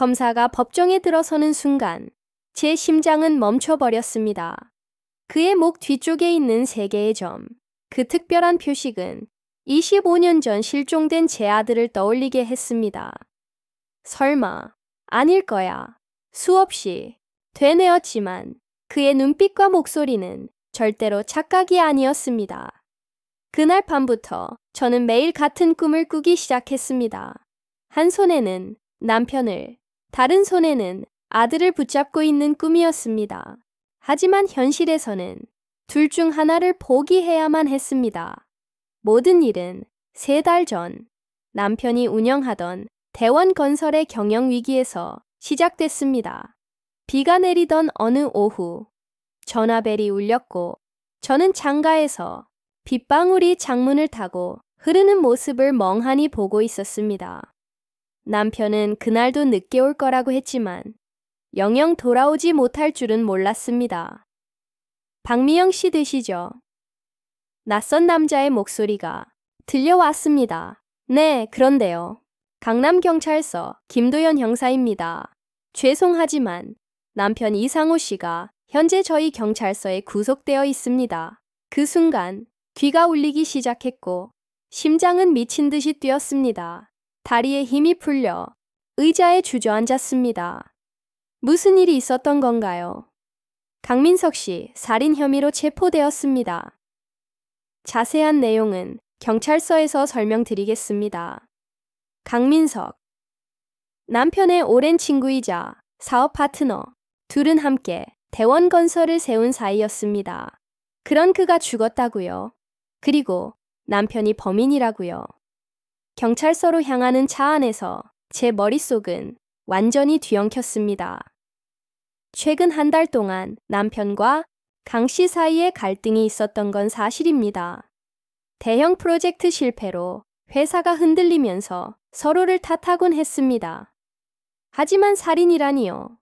검사가 법정에 들어서는 순간 제 심장은 멈춰버렸습니다. 그의 목 뒤쪽에 있는 3개의 점, 그 특별한 표식은 25년 전 실종된 제 아들을 떠올리게 했습니다. 설마, 아닐 거야. 수없이 되뇌었지만 그의 눈빛과 목소리는 절대로 착각이 아니었습니다. 그날 밤부터 저는 매일 같은 꿈을 꾸기 시작했습니다. 한 손에는 남편을, 다른 손에는 아들을 붙잡고 있는 꿈이었습니다. 하지만 현실에서는 둘 중 하나를 포기해야만 했습니다. 모든 일은 3달 전 남편이 운영하던 대원건설의 경영위기에서 시작됐습니다. 비가 내리던 어느 오후 전화벨이 울렸고 저는 창가에서 빗방울이 창문을 타고 흐르는 모습을 멍하니 보고 있었습니다. 남편은 그날도 늦게 올 거라고 했지만 영영 돌아오지 못할 줄은 몰랐습니다. 박미영 씨 되시죠? 낯선 남자의 목소리가 들려왔습니다. 네, 그런데요. 강남경찰서 김도연 형사입니다. 죄송하지만 남편 이상호 씨가 현재 저희 경찰서에 구속되어 있습니다. 그 순간 귀가 울리기 시작했고 심장은 미친 듯이 뛰었습니다. 다리에 힘이 풀려 의자에 주저앉았습니다. 무슨 일이 있었던 건가요? 강민석 씨 살인 혐의로 체포되었습니다. 자세한 내용은 경찰서에서 설명드리겠습니다. 강민석, 남편의 오랜 친구이자 사업 파트너, 둘은 함께 대원건설을 세운 사이였습니다. 그런 그가 죽었다고요. 그리고 남편이 범인이라고요. 경찰서로 향하는 차 안에서 제 머릿속은 완전히 뒤엉켰습니다. 최근 한 달 동안 남편과 강 씨 사이에 갈등이 있었던 건 사실입니다. 대형 프로젝트 실패로 회사가 흔들리면서 서로를 탓하곤 했습니다. 하지만 살인이라니요.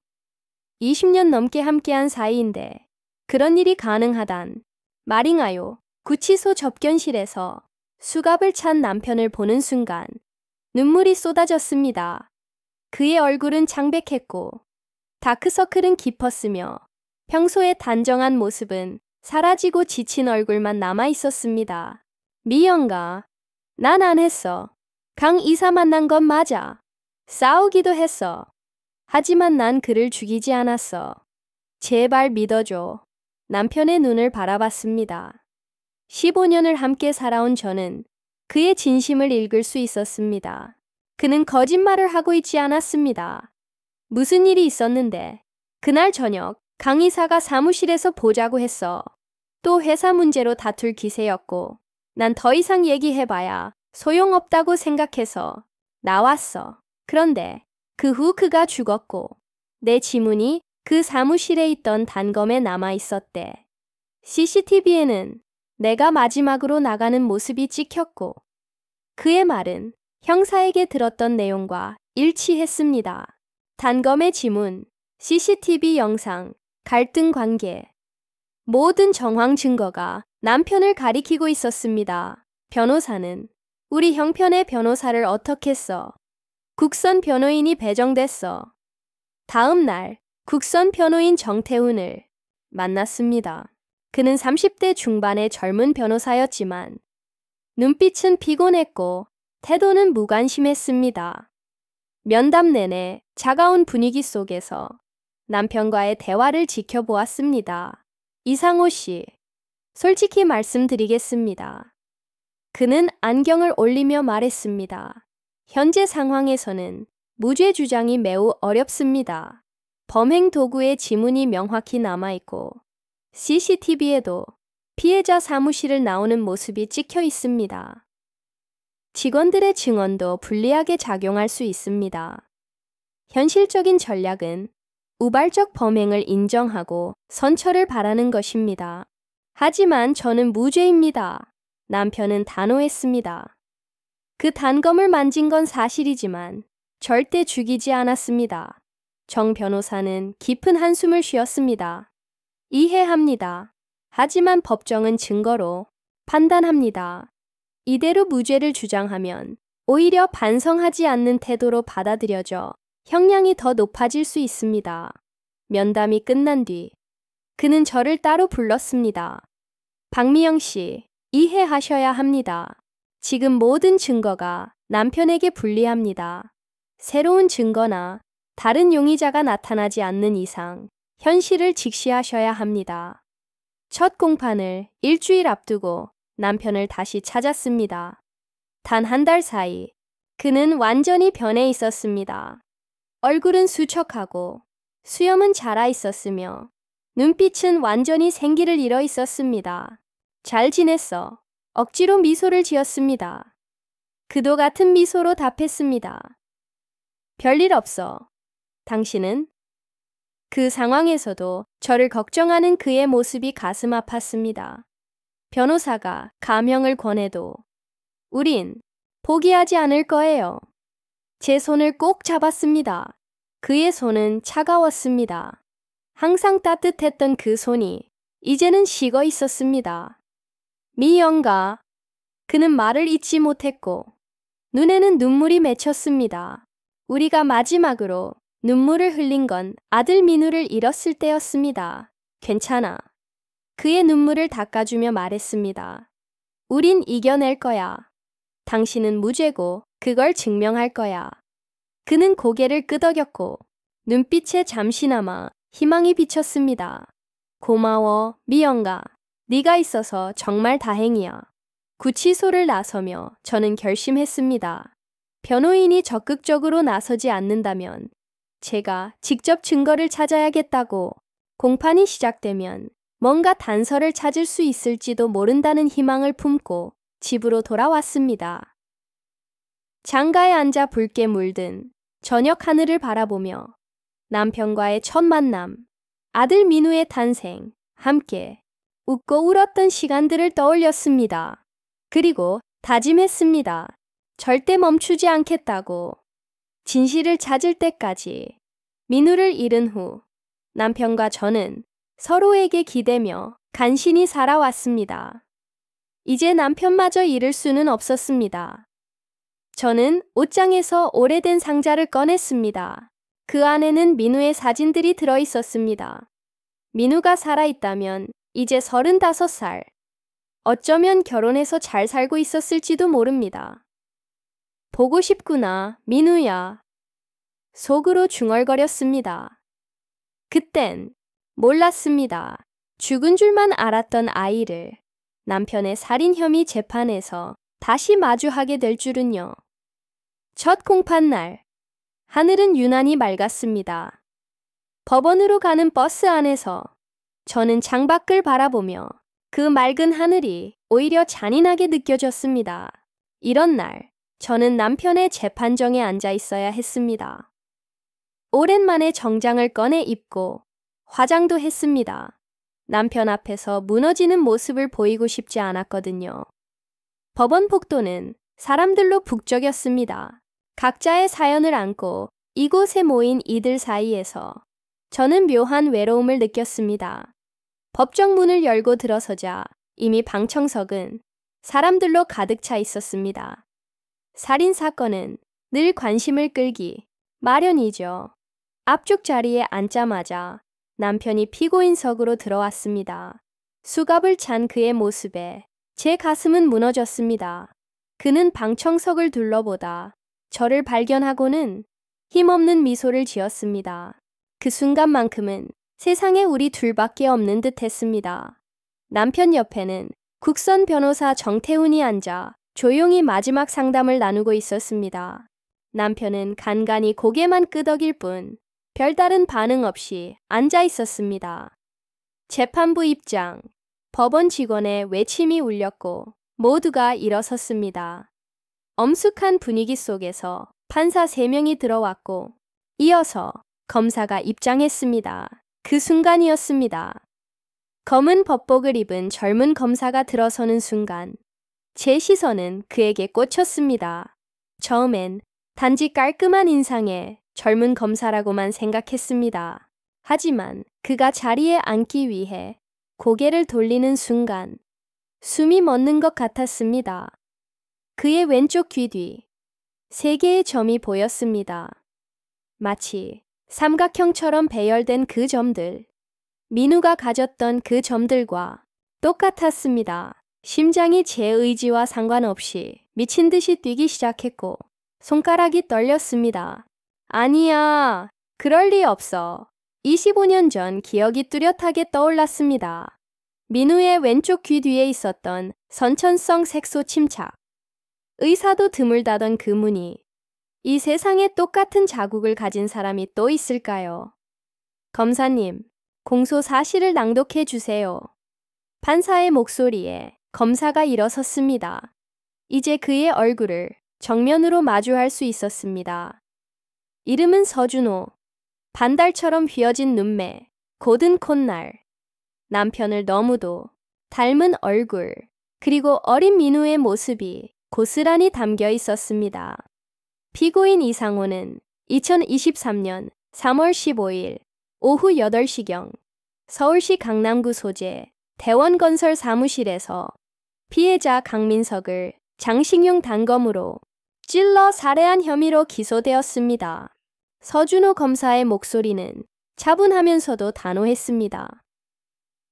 20년 넘게 함께한 사이인데 그런 일이 가능하단 말인가요? 구치소 접견실에서 수갑을 찬 남편을 보는 순간 눈물이 쏟아졌습니다. 그의 얼굴은 창백했고 다크서클은 깊었으며 평소의 단정한 모습은 사라지고 지친 얼굴만 남아 있었습니다. 미영가, 난 안 했어. 강 이사 만난 건 맞아. 싸우기도 했어. 하지만 난 그를 죽이지 않았어. 제발 믿어줘. 남편의 눈을 바라봤습니다. 15년을 함께 살아온 저는 그의 진심을 읽을 수 있었습니다. 그는 거짓말을 하고 있지 않았습니다. 무슨 일이 있었는데 그날 저녁 강 이사가 사무실에서 보자고 했어. 또 회사 문제로 다툴 기세였고 난 더 이상 얘기해봐야 소용없다고 생각해서 나왔어. 그런데 그 후 그가 죽었고 내 지문이 그 사무실에 있던 단검에 남아 있었대. CCTV에는 내가 마지막으로 나가는 모습이 찍혔고 그의 말은 형사에게 들었던 내용과 일치했습니다. 단검의 지문, CCTV 영상, 갈등 관계, 모든 정황 증거가 남편을 가리키고 있었습니다. 변호사는 우리 형편의 변호사를 어떻게 써? 국선 변호인이 배정됐어. 다음 날 국선 변호인 정태훈을 만났습니다. 그는 30대 중반의 젊은 변호사였지만 눈빛은 피곤했고 태도는 무관심했습니다. 면담 내내 차가운 분위기 속에서 남편과의 대화를 지켜보았습니다. 이상호 씨, 솔직히 말씀드리겠습니다. 그는 안경을 올리며 말했습니다. 현재 상황에서는 무죄 주장이 매우 어렵습니다. 범행 도구의 지문이 명확히 남아있고 CCTV에도 피해자 사무실을 나오는 모습이 찍혀 있습니다. 직원들의 증언도 불리하게 작용할 수 있습니다. 현실적인 전략은 우발적 범행을 인정하고 선처를 바라는 것입니다. 하지만 저는 무죄입니다. 남편은 단호했습니다. 그 단검을 만진 건 사실이지만 절대 죽이지 않았습니다. 정 변호사는 깊은 한숨을 쉬었습니다. 이해합니다. 하지만 법정은 증거로 판단합니다. 이대로 무죄를 주장하면 오히려 반성하지 않는 태도로 받아들여져 형량이 더 높아질 수 있습니다. 면담이 끝난 뒤 그는 저를 따로 불렀습니다. 박미영 씨, 이해하셔야 합니다. 지금 모든 증거가 남편에게 불리합니다. 새로운 증거나 다른 용의자가 나타나지 않는 이상 현실을 직시하셔야 합니다. 첫 공판을 일주일 앞두고 남편을 다시 찾았습니다. 단 한 달 사이 그는 완전히 변해 있었습니다. 얼굴은 수척하고 수염은 자라 있었으며 눈빛은 완전히 생기를 잃어 있었습니다. 잘 지냈어. 억지로 미소를 지었습니다. 그도 같은 미소로 답했습니다. 별일 없어. 당신은? 그 상황에서도 저를 걱정하는 그의 모습이 가슴 아팠습니다. 변호사가 감형을 권해도 우린 포기하지 않을 거예요. 제 손을 꼭 잡았습니다. 그의 손은 차가웠습니다. 항상 따뜻했던 그 손이 이제는 식어 있었습니다. 미영가. 그는 말을 잇지 못했고 눈에는 눈물이 맺혔습니다. 우리가 마지막으로 눈물을 흘린 건 아들 민우를 잃었을 때였습니다. 괜찮아. 그의 눈물을 닦아주며 말했습니다. 우린 이겨낼 거야. 당신은 무죄고 그걸 증명할 거야. 그는 고개를 끄덕였고 눈빛에 잠시나마 희망이 비쳤습니다. 고마워, 미영가. 네가 있어서 정말 다행이야. 구치소를 나서며 저는 결심했습니다. 변호인이 적극적으로 나서지 않는다면 제가 직접 증거를 찾아야겠다고. 공판이 시작되면 뭔가 단서를 찾을 수 있을지도 모른다는 희망을 품고 집으로 돌아왔습니다. 장가에 앉아 붉게 물든 저녁 하늘을 바라보며 남편과의 첫 만남, 아들 민우의 탄생, 함께 웃고 울었던 시간들을 떠올렸습니다. 그리고 다짐했습니다. 절대 멈추지 않겠다고. 진실을 찾을 때까지. 민우를 잃은 후 남편과 저는 서로에게 기대며 간신히 살아왔습니다. 이제 남편마저 잃을 수는 없었습니다. 저는 옷장에서 오래된 상자를 꺼냈습니다. 그 안에는 민우의 사진들이 들어있었습니다. 민우가 살아있다면 이제 35살. 어쩌면 결혼해서 잘 살고 있었을지도 모릅니다. 보고 싶구나, 민우야. 속으로 중얼거렸습니다. 그땐 몰랐습니다. 죽은 줄만 알았던 아이를 남편의 살인 혐의 재판에서 다시 마주하게 될 줄은요. 첫 공판 날, 하늘은 유난히 맑았습니다. 법원으로 가는 버스 안에서 저는 창밖을 바라보며 그 맑은 하늘이 오히려 잔인하게 느껴졌습니다. 이런 날, 저는 남편의 재판정에 앉아 있어야 했습니다. 오랜만에 정장을 꺼내 입고 화장도 했습니다. 남편 앞에서 무너지는 모습을 보이고 싶지 않았거든요. 법원 복도는 사람들로 북적였습니다. 각자의 사연을 안고 이곳에 모인 이들 사이에서 저는 묘한 외로움을 느꼈습니다. 법정 문을 열고 들어서자 이미 방청석은 사람들로 가득 차 있었습니다. 살인 사건은 늘 관심을 끌기 마련이죠. 앞쪽 자리에 앉자마자 남편이 피고인석으로 들어왔습니다. 수갑을 찬 그의 모습에 제 가슴은 무너졌습니다. 그는 방청석을 둘러보다 저를 발견하고는 힘없는 미소를 지었습니다. 그 순간만큼은 세상에 우리 둘밖에 없는 듯 했습니다. 남편 옆에는 국선 변호사 정태훈이 앉아 조용히 마지막 상담을 나누고 있었습니다. 남편은 간간히 고개만 끄덕일 뿐 별다른 반응 없이 앉아 있었습니다. 재판부 입장, 법원 직원의 외침이 울렸고 모두가 일어섰습니다. 엄숙한 분위기 속에서 판사 3명이 들어왔고 이어서 검사가 입장했습니다. 그 순간이었습니다. 검은 법복을 입은 젊은 검사가 들어서는 순간 제 시선은 그에게 꽂혔습니다. 처음엔 단지 깔끔한 인상의 젊은 검사라고만 생각했습니다. 하지만 그가 자리에 앉기 위해 고개를 돌리는 순간 숨이 멎는 것 같았습니다. 그의 왼쪽 귀 뒤 3개의 점이 보였습니다. 마치 삼각형처럼 배열된 그 점들. 민우가 가졌던 그 점들과 똑같았습니다. 심장이 제 의지와 상관없이 미친 듯이 뛰기 시작했고 손가락이 떨렸습니다. 아니야, 그럴 리 없어. 25년 전 기억이 뚜렷하게 떠올랐습니다. 민우의 왼쪽 귀 뒤에 있었던 선천성 색소 침착. 의사도 드물다던 그 무늬. 이 세상에 똑같은 자국을 가진 사람이 또 있을까요? 검사님, 공소 사실을 낭독해 주세요. 판사의 목소리에 검사가 일어섰습니다. 이제 그의 얼굴을 정면으로 마주할 수 있었습니다. 이름은 서준호. 반달처럼 휘어진 눈매, 곧은 콧날. 남편을 너무도 닮은 얼굴, 그리고 어린 민우의 모습이 고스란히 담겨 있었습니다. 피고인 이상호는 2023년 3월 15일 오후 8시경 서울시 강남구 소재 대원건설 사무실에서 피해자 강민석을 장식용 단검으로 찔러 살해한 혐의로 기소되었습니다. 서준호 검사의 목소리는 차분하면서도 단호했습니다.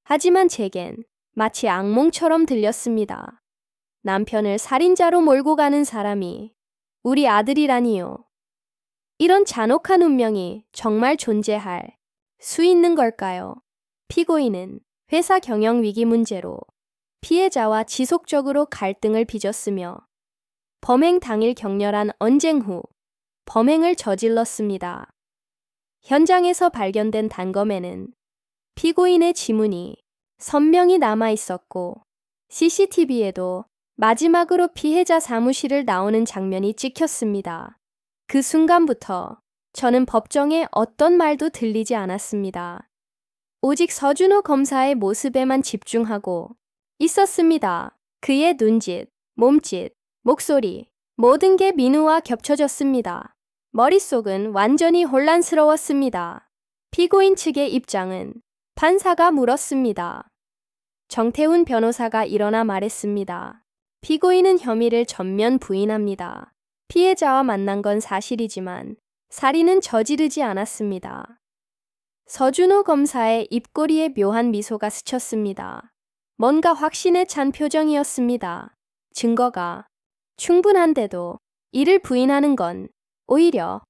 하지만 제겐 마치 악몽처럼 들렸습니다. 남편을 살인자로 몰고 가는 사람이 우리 아들이라니요. 이런 잔혹한 운명이 정말 존재할 수 있는 걸까요? 피고인은 회사 경영 위기 문제로 피해자와 지속적으로 갈등을 빚었으며 범행 당일 격렬한 언쟁 후 범행을 저질렀습니다. 현장에서 발견된 단검에는 피고인의 지문이 선명히 남아 있었고 CCTV에도 마지막으로 피해자 사무실을 나오는 장면이 찍혔습니다. 그 순간부터 저는 법정에 어떤 말도 들리지 않았습니다. 오직 서준호 검사의 모습에만 집중하고 있었습니다. 그의 눈짓, 몸짓, 목소리, 모든 게 민우와 겹쳐졌습니다. 머릿속은 완전히 혼란스러웠습니다. 피고인 측의 입장은 판사가 물었습니다. 정태훈 변호사가 일어나 말했습니다. 피고인은 혐의를 전면 부인합니다. 피해자와 만난 건 사실이지만 살인은 저지르지 않았습니다. 서준호 검사의 입꼬리에 묘한 미소가 스쳤습니다. 뭔가 확신에 찬 표정이었습니다. 증거가 충분한데도 이를 부인하는 건 오히려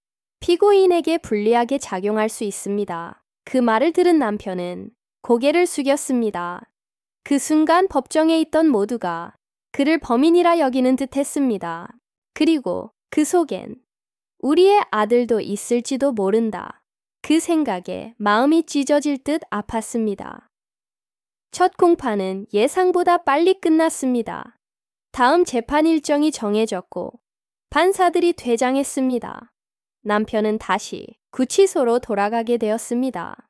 피고인에게 불리하게 작용할 수 있습니다. 그 말을 들은 남편은 고개를 숙였습니다. 그 순간 법정에 있던 모두가 그를 범인이라 여기는 듯 했습니다. 그리고 그 속엔 우리의 아들도 있을지도 모른다. 그 생각에 마음이 찢어질 듯 아팠습니다. 첫 공판은 예상보다 빨리 끝났습니다. 다음 재판 일정이 정해졌고 판사들이 퇴장했습니다. 남편은 다시 구치소로 돌아가게 되었습니다.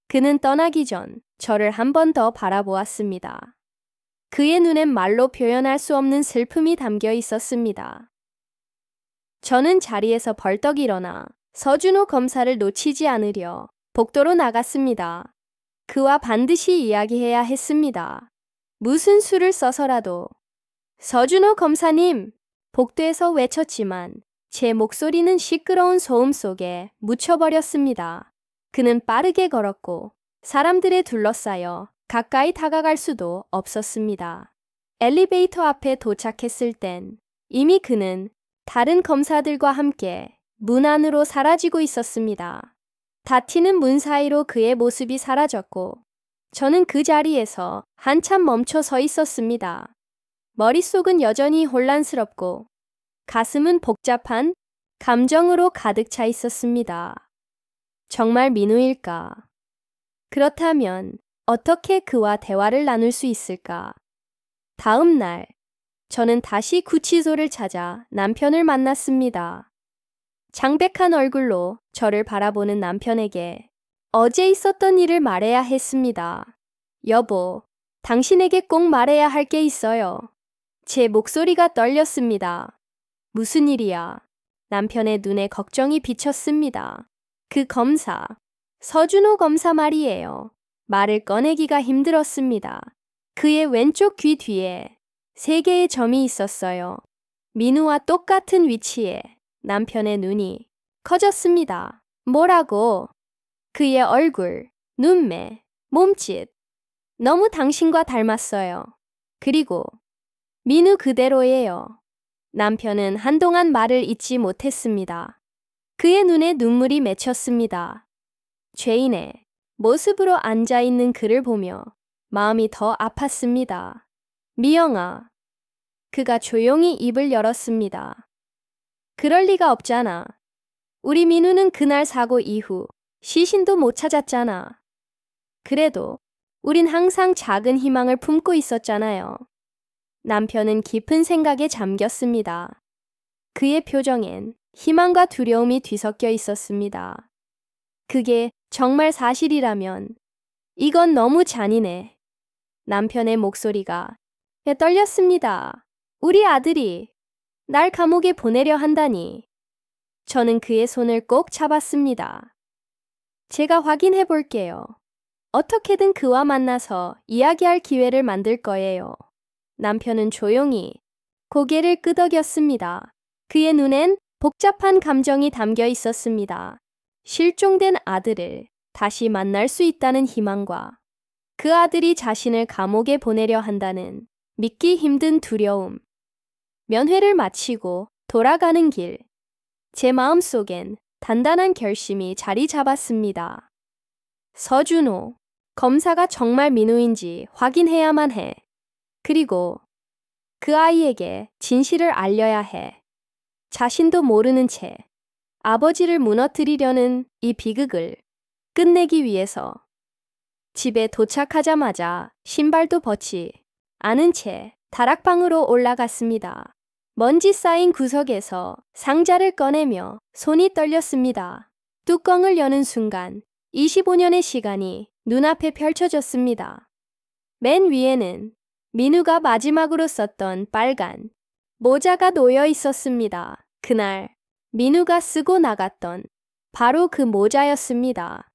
그는 떠나기 전 저를 한 번 더 바라보았습니다. 그의 눈엔 말로 표현할 수 없는 슬픔이 담겨 있었습니다. 저는 자리에서 벌떡 일어나 서준호 검사를 놓치지 않으려 복도로 나갔습니다. 그와 반드시 이야기해야 했습니다. 무슨 수를 써서라도. 서준호 검사님! 복도에서 외쳤지만 제 목소리는 시끄러운 소음 속에 묻혀버렸습니다. 그는 빠르게 걸었고 사람들에 둘러싸여 가까이 다가갈 수도 없었습니다. 엘리베이터 앞에 도착했을 땐 이미 그는 다른 검사들과 함께 문 안으로 사라지고 있었습니다. 닫히는 문 사이로 그의 모습이 사라졌고 저는 그 자리에서 한참 멈춰 서 있었습니다. 머릿속은 여전히 혼란스럽고 가슴은 복잡한 감정으로 가득 차 있었습니다. 정말 민우일까? 그렇다면 어떻게 그와 대화를 나눌 수 있을까? 다음 날, 저는 다시 구치소를 찾아 남편을 만났습니다. 창백한 얼굴로 저를 바라보는 남편에게 어제 있었던 일을 말해야 했습니다. 여보, 당신에게 꼭 말해야 할 게 있어요. 제 목소리가 떨렸습니다. 무슨 일이야? 남편의 눈에 걱정이 비쳤습니다. 그 검사, 서준호 검사 말이에요. 말을 꺼내기가 힘들었습니다. 그의 왼쪽 귀 뒤에 3개의 점이 있었어요. 민우와 똑같은 위치에 남편의 눈이 커졌습니다. 뭐라고? 그의 얼굴, 눈매, 몸짓. 너무 당신과 닮았어요. 그리고 민우 그대로예요. 남편은 한동안 말을 잇지 못했습니다. 그의 눈에 눈물이 맺혔습니다. 죄인의 모습으로 앉아있는 그를 보며 마음이 더 아팠습니다. 미영아. 그가 조용히 입을 열었습니다. 그럴 리가 없잖아. 우리 민우는 그날 사고 이후 시신도 못 찾았잖아. 그래도 우린 항상 작은 희망을 품고 있었잖아요. 남편은 깊은 생각에 잠겼습니다. 그의 표정엔 희망과 두려움이 뒤섞여 있었습니다. 그게 정말 사실이라면 이건 너무 잔인해. 남편의 목소리가 떨렸습니다. 우리 아들이 날 감옥에 보내려 한다니. 저는 그의 손을 꼭 잡았습니다. 제가 확인해 볼게요. 어떻게든 그와 만나서 이야기할 기회를 만들 거예요. 남편은 조용히 고개를 끄덕였습니다. 그의 눈엔 복잡한 감정이 담겨 있었습니다. 실종된 아들을 다시 만날 수 있다는 희망과 그 아들이 자신을 감옥에 보내려 한다는 믿기 힘든 두려움. 면회를 마치고 돌아가는 길. 제 마음속엔 단단한 결심이 자리 잡았습니다. 서준호, 검사가 정말 민우인지 확인해야만 해. 그리고 그 아이에게 진실을 알려야 해. 자신도 모르는 채 아버지를 무너뜨리려는 이 비극을 끝내기 위해서. 집에 도착하자마자 신발도 벗지 않은 채 다락방으로 올라갔습니다. 먼지 쌓인 구석에서 상자를 꺼내며 손이 떨렸습니다. 뚜껑을 여는 순간 25년의 시간이 눈앞에 펼쳐졌습니다. 맨 위에는 민우가 마지막으로 썼던 빨간 모자가 놓여 있었습니다. 그날 민우가 쓰고 나갔던 바로 그 모자였습니다.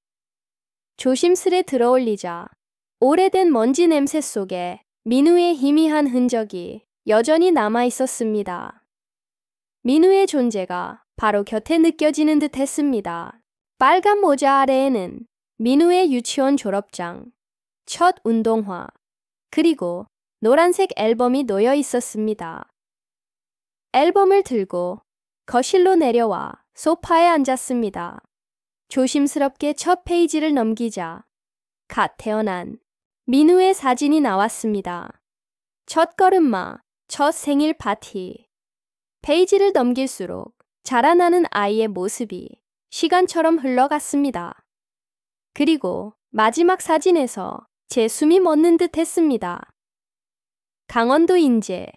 조심스레 들어올리자 오래된 먼지 냄새 속에 민우의 희미한 흔적이 여전히 남아 있었습니다. 민우의 존재가 바로 곁에 느껴지는 듯 했습니다. 빨간 모자 아래에는 민우의 유치원 졸업장, 첫 운동화, 그리고 노란색 앨범이 놓여 있었습니다. 앨범을 들고 거실로 내려와 소파에 앉았습니다. 조심스럽게 첫 페이지를 넘기자 갓 태어난 민우의 사진이 나왔습니다. 첫 걸음마, 첫 생일 파티. 페이지를 넘길수록 자라나는 아이의 모습이 시간처럼 흘러갔습니다. 그리고 마지막 사진에서 제 숨이 멎는 듯 했습니다. 강원도 인제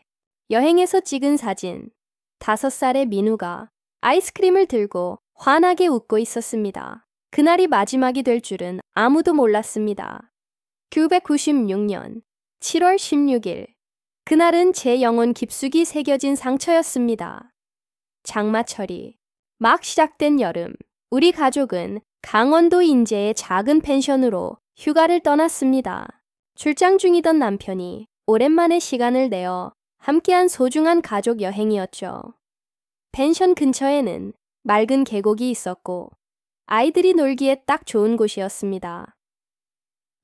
여행에서 찍은 사진. 5살의 민우가 아이스크림을 들고 환하게 웃고 있었습니다. 그날이 마지막이 될 줄은 아무도 몰랐습니다. 996년 7월 16일. 그날은 제 영혼 깊숙이 새겨진 상처였습니다. 장마철이 막 시작된 여름. 우리 가족은 강원도 인제의 작은 펜션으로 휴가를 떠났습니다. 출장 중이던 남편이 오랜만에 시간을 내어 함께한 소중한 가족 여행이었죠. 펜션 근처에는 맑은 계곡이 있었고 아이들이 놀기에 딱 좋은 곳이었습니다.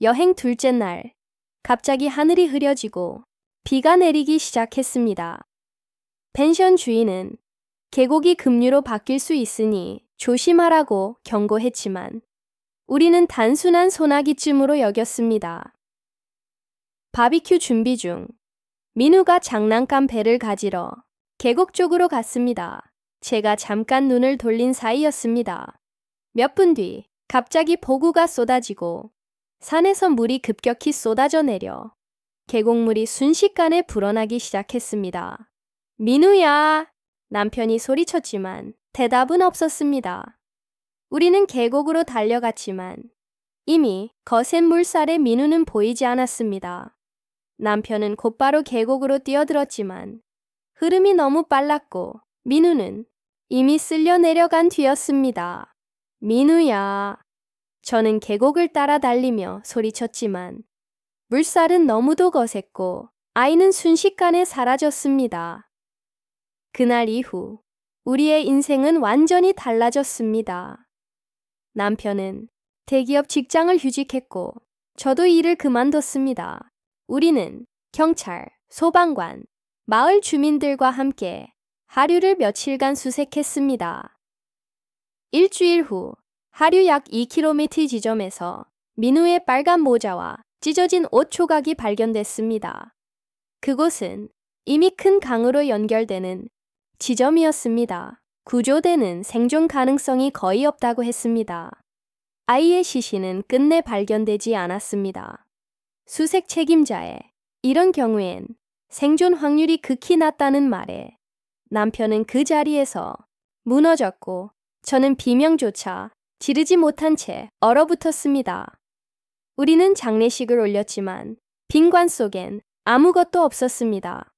여행 둘째 날, 갑자기 하늘이 흐려지고 비가 내리기 시작했습니다. 펜션 주인은 계곡이 급류로 바뀔 수 있으니 조심하라고 경고했지만 우리는 단순한 소나기쯤으로 여겼습니다. 바비큐 준비 중 민우가 장난감 배를 가지러 계곡 쪽으로 갔습니다. 제가 잠깐 눈을 돌린 사이였습니다. 몇 분 뒤 갑자기 폭우가 쏟아지고 산에서 물이 급격히 쏟아져 내려 계곡물이 순식간에 불어나기 시작했습니다. 민우야! 남편이 소리쳤지만 대답은 없었습니다. 우리는 계곡으로 달려갔지만 이미 거센 물살에 민우는 보이지 않았습니다. 남편은 곧바로 계곡으로 뛰어들었지만 흐름이 너무 빨랐고 민우는 이미 쓸려 내려간 뒤였습니다. 민우야. 저는 계곡을 따라 달리며 소리쳤지만 물살은 너무도 거셌고 아이는 순식간에 사라졌습니다. 그날 이후 우리의 인생은 완전히 달라졌습니다. 남편은 대기업 직장을 휴직했고 저도 일을 그만뒀습니다. 우리는 경찰, 소방관, 마을 주민들과 함께 하류를 며칠간 수색했습니다. 일주일 후 하류 약 2km 지점에서 민우의 빨간 모자와 찢어진 옷 조각이 발견됐습니다. 그곳은 이미 큰 강으로 연결되는 지점이었습니다. 구조대는 생존 가능성이 거의 없다고 했습니다. 아이의 시신은 끝내 발견되지 않았습니다. 수색 책임자의 이런 경우엔 생존 확률이 극히 낮다는 말에 남편은 그 자리에서 무너졌고 저는 비명조차 지르지 못한 채 얼어붙었습니다. 우리는 장례식을 올렸지만 빈관 속엔 아무것도 없었습니다.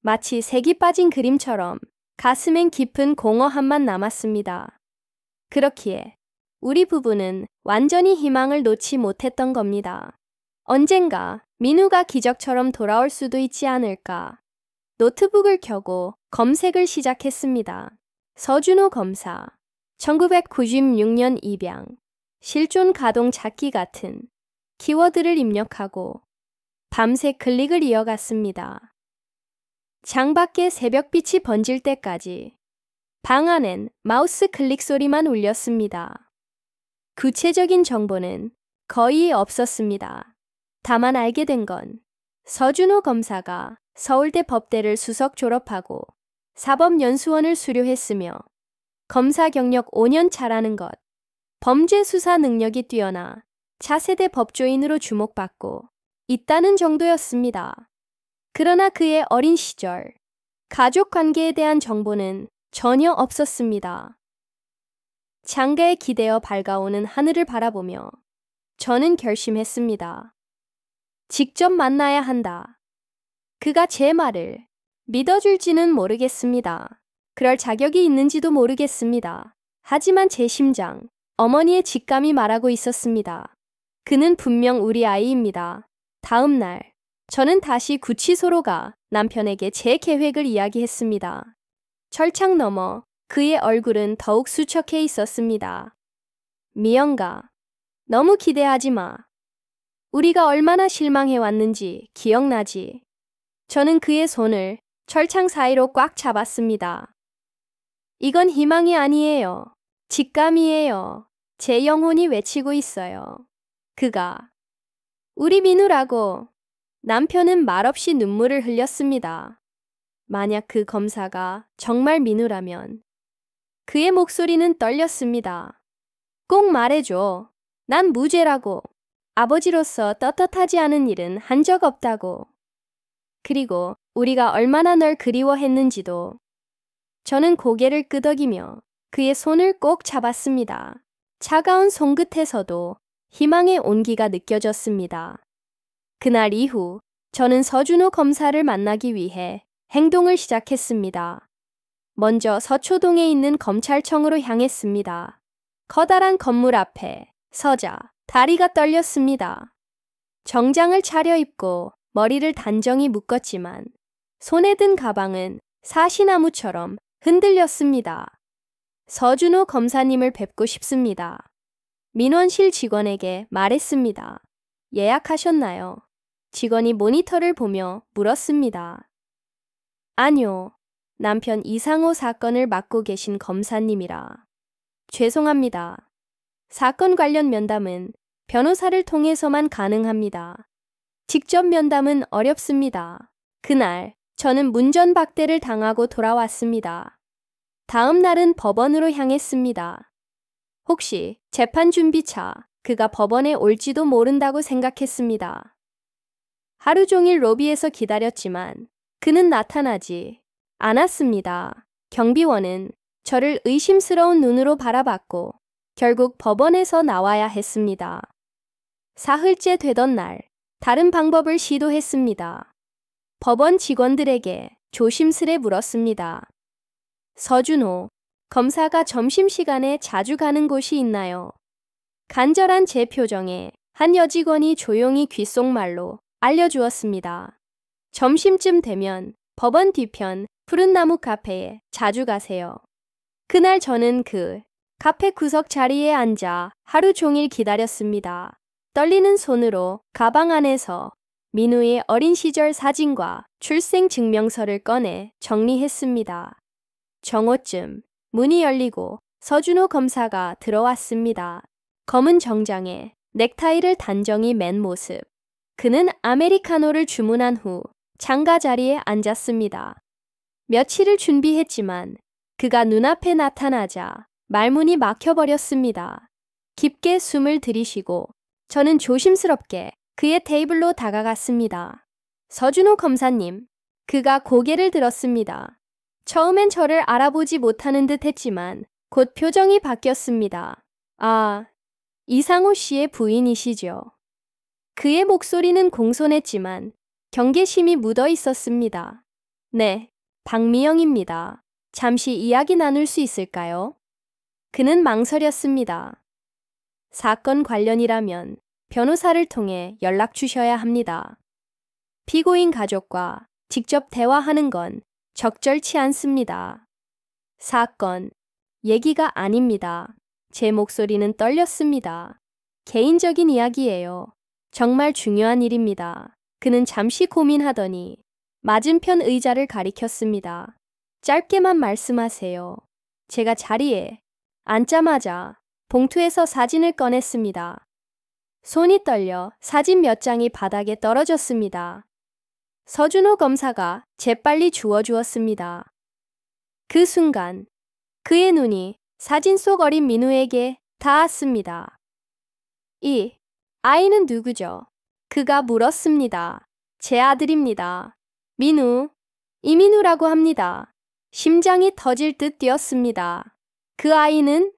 마치 색이 빠진 그림처럼 가슴엔 깊은 공허함만 남았습니다. 그렇기에 우리 부부는 완전히 희망을 놓지 못했던 겁니다. 언젠가 민우가 기적처럼 돌아올 수도 있지 않을까. 노트북을 켜고 검색을 시작했습니다. 서준호 검사, 1996년 입양, 실존 가동 찾기 같은 키워드를 입력하고 밤새 클릭을 이어갔습니다. 창밖에 새벽빛이 번질 때까지 방 안엔 마우스 클릭 소리만 울렸습니다. 구체적인 정보는 거의 없었습니다. 다만 알게 된 건 서준호 검사가 서울대 법대를 수석 졸업하고 사법연수원을 수료했으며 검사 경력 5년 차라는 것, 범죄 수사 능력이 뛰어나 차세대 법조인으로 주목받고 있다는 정도였습니다. 그러나 그의 어린 시절, 가족 관계에 대한 정보는 전혀 없었습니다. 창가에 기대어 밝아오는 하늘을 바라보며 저는 결심했습니다. 직접 만나야 한다. 그가 제 말을 믿어줄지는 모르겠습니다. 그럴 자격이 있는지도 모르겠습니다. 하지만 제 심장, 어머니의 직감이 말하고 있었습니다. 그는 분명 우리 아이입니다. 다음 날, 저는 다시 구치소로 가 남편에게 제 계획을 이야기했습니다. 철창 너머 그의 얼굴은 더욱 수척해 있었습니다. 미영가, 너무 기대하지 마. 우리가 얼마나 실망해왔는지 기억나지? 저는 그의 손을 철창 사이로 꽉 잡았습니다. 이건 희망이 아니에요. 직감이에요. 제 영혼이 외치고 있어요. 그가 우리 민우라고. 남편은 말없이 눈물을 흘렸습니다. 만약 그 검사가 정말 민우라면 그의 목소리는 떨렸습니다. 꼭 말해줘. 난 무죄라고. 아버지로서 떳떳하지 않은 일은 한 적 없다고. 그리고 우리가 얼마나 널 그리워했는지도. 저는 고개를 끄덕이며 그의 손을 꼭 잡았습니다. 차가운 손끝에서도 희망의 온기가 느껴졌습니다. 그날 이후 저는 서준호 검사를 만나기 위해 행동을 시작했습니다. 먼저 서초동에 있는 검찰청으로 향했습니다. 커다란 건물 앞에 서자 다리가 떨렸습니다. 정장을 차려입고 머리를 단정히 묶었지만 손에 든 가방은 사시나무처럼 흔들렸습니다. 서준호 검사님을 뵙고 싶습니다. 민원실 직원에게 말했습니다. 예약하셨나요? 직원이 모니터를 보며 물었습니다. 아니요. 남편 이상호 사건을 맡고 계신 검사님이라. 죄송합니다. 사건 관련 면담은 변호사를 통해서만 가능합니다. 직접 면담은 어렵습니다. 그날 저는 문전박대를 당하고 돌아왔습니다. 다음 날은 법원으로 향했습니다. 혹시 재판 준비차 그가 법원에 올지도 모른다고 생각했습니다. 하루 종일 로비에서 기다렸지만 그는 나타나지 않았습니다. 경비원은 저를 의심스러운 눈으로 바라봤고 결국 법원에서 나와야 했습니다. 사흘째 되던 날 다른 방법을 시도했습니다. 법원 직원들에게 조심스레 물었습니다. 서준호, 검사가 점심시간에 자주 가는 곳이 있나요? 간절한 제 표정에 한 여직원이 조용히 귓속말로 알려주었습니다. 점심쯤 되면 법원 뒤편 푸른 나무 카페에 자주 가세요. 그날 저는 그 카페 구석 자리에 앉아 하루 종일 기다렸습니다. 떨리는 손으로 가방 안에서 민우의 어린 시절 사진과 출생 증명서를 꺼내 정리했습니다. 정오쯤 문이 열리고 서준호 검사가 들어왔습니다. 검은 정장에 넥타이를 단정히 맨 모습. 그는 아메리카노를 주문한 후 창가 자리에 앉았습니다. 며칠을 준비했지만 그가 눈앞에 나타나자 말문이 막혀버렸습니다. 깊게 숨을 들이쉬고 저는 조심스럽게 그의 테이블로 다가갔습니다. 서준호 검사님, 그가 고개를 들었습니다. 처음엔 저를 알아보지 못하는 듯 했지만 곧 표정이 바뀌었습니다. 아, 이상호 씨의 부인이시죠. 그의 목소리는 공손했지만 경계심이 묻어 있었습니다. 네, 박미영입니다. 잠시 이야기 나눌 수 있을까요? 그는 망설였습니다. 사건 관련이라면 변호사를 통해 연락 주셔야 합니다. 피고인 가족과 직접 대화하는 건 적절치 않습니다. 사건, 얘기가 아닙니다. 제 목소리는 떨렸습니다. 개인적인 이야기예요. 정말 중요한 일입니다. 그는 잠시 고민하더니 맞은편 의자를 가리켰습니다. 짧게만 말씀하세요. 제가 자리에 앉자마자 봉투에서 사진을 꺼냈습니다. 손이 떨려 사진 몇 장이 바닥에 떨어졌습니다. 서준호 검사가 재빨리 주워주었습니다. 그 순간 그의 눈이 사진 속 어린 민우에게 닿았습니다. 이 아이는 누구죠? 그가 물었습니다. 제 아들입니다. 민우, 이민우라고 합니다. 심장이 터질 듯 뛰었습니다. 그 아이는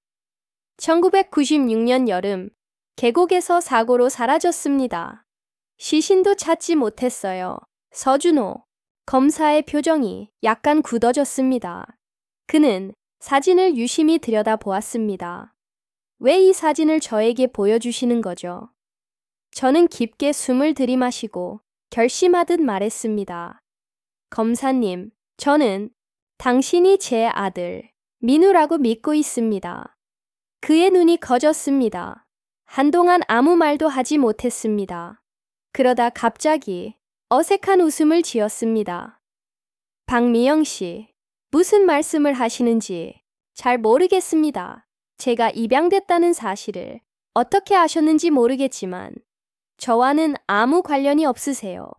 1996년 여름 계곡에서 사고로 사라졌습니다. 시신도 찾지 못했어요. 서준호 검사의 표정이 약간 굳어졌습니다. 그는 사진을 유심히 들여다보았습니다. 왜 이 사진을 저에게 보여주시는 거죠? 저는 깊게 숨을 들이마시고 결심하듯 말했습니다. 검사님, 저는 당신이 제 아들 민우라고 믿고 있습니다. 그의 눈이 커졌습니다. 한동안 아무 말도 하지 못했습니다. 그러다 갑자기 어색한 웃음을 지었습니다. 박미영 씨, 무슨 말씀을 하시는지 잘 모르겠습니다. 제가 입양됐다는 사실을 어떻게 아셨는지 모르겠지만 저와는 아무 관련이 없으세요.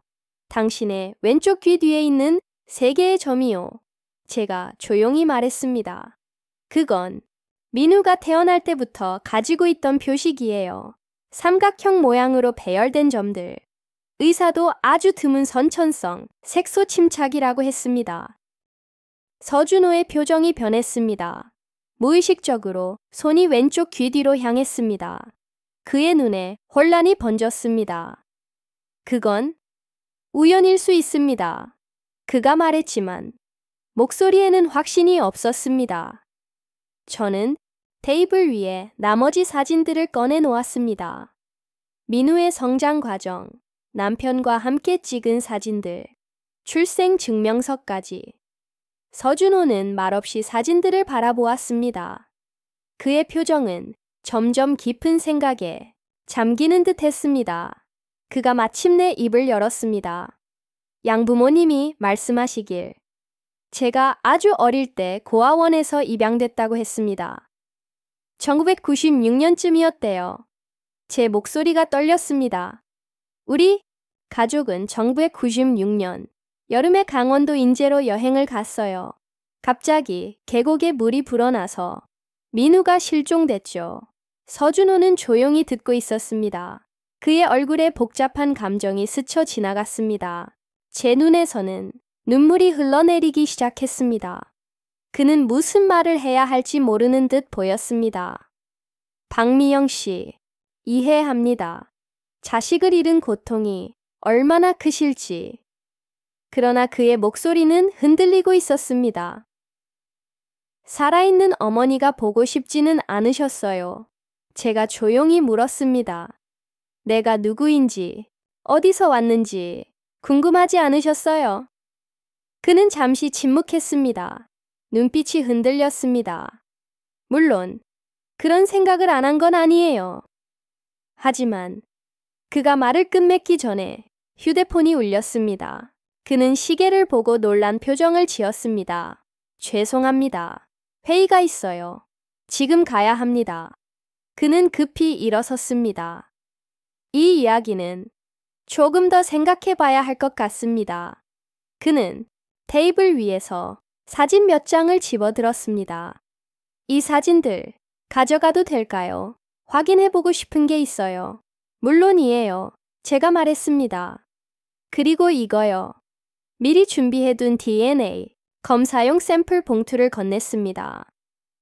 당신의 왼쪽 귀 뒤에 있는 3개의 점이요. 제가 조용히 말했습니다. 그건 민우가 태어날 때부터 가지고 있던 표식이에요. 삼각형 모양으로 배열된 점들. 의사도 아주 드문 선천성 색소 침착이라고 했습니다. 서준호의 표정이 변했습니다. 무의식적으로 손이 왼쪽 귀 뒤로 향했습니다. 그의 눈에 혼란이 번졌습니다. 그건 우연일 수 있습니다. 그가 말했지만 목소리에는 확신이 없었습니다. 저는 테이블 위에 나머지 사진들을 꺼내 놓았습니다. 민우의 성장 과정, 남편과 함께 찍은 사진들, 출생 증명서까지. 서준호는 말없이 사진들을 바라보았습니다. 그의 표정은 점점 깊은 생각에 잠기는 듯 했습니다. 그가 마침내 입을 열었습니다. 양부모님이 말씀하시길 제가 아주 어릴 때 고아원에서 입양됐다고 했습니다. 1996년쯤이었대요. 제 목소리가 떨렸습니다. 우리 가족은 1996년 여름에 강원도 인제로 여행을 갔어요. 갑자기 계곡에 물이 불어나서 민우가 실종됐죠. 서준호는 조용히 듣고 있었습니다. 그의 얼굴에 복잡한 감정이 스쳐 지나갔습니다. 제 눈에서는 눈물이 흘러내리기 시작했습니다. 그는 무슨 말을 해야 할지 모르는 듯 보였습니다. 박미영 씨, 이해합니다. 자식을 잃은 고통이 얼마나 크실지. 그러나 그의 목소리는 흔들리고 있었습니다. 살아있는 어머니가 보고 싶지는 않으셨어요. 제가 조용히 물었습니다. 내가 누구인지, 어디서 왔는지 궁금하지 않으셨어요? 그는 잠시 침묵했습니다. 눈빛이 흔들렸습니다. 물론 그런 생각을 안 한 건 아니에요. 하지만 그가 말을 끝맺기 전에 휴대폰이 울렸습니다. 그는 시계를 보고 놀란 표정을 지었습니다. 죄송합니다. 회의가 있어요. 지금 가야 합니다. 그는 급히 일어섰습니다. 이 이야기는 조금 더 생각해 봐야 할 것 같습니다. 그는 테이블 위에서 사진 몇 장을 집어들었습니다. 이 사진들 가져가도 될까요? 확인해 보고 싶은 게 있어요. 물론이에요. 제가 말했습니다. 그리고 이거요. 미리 준비해둔 DNA 검사용 샘플 봉투를 건넸습니다.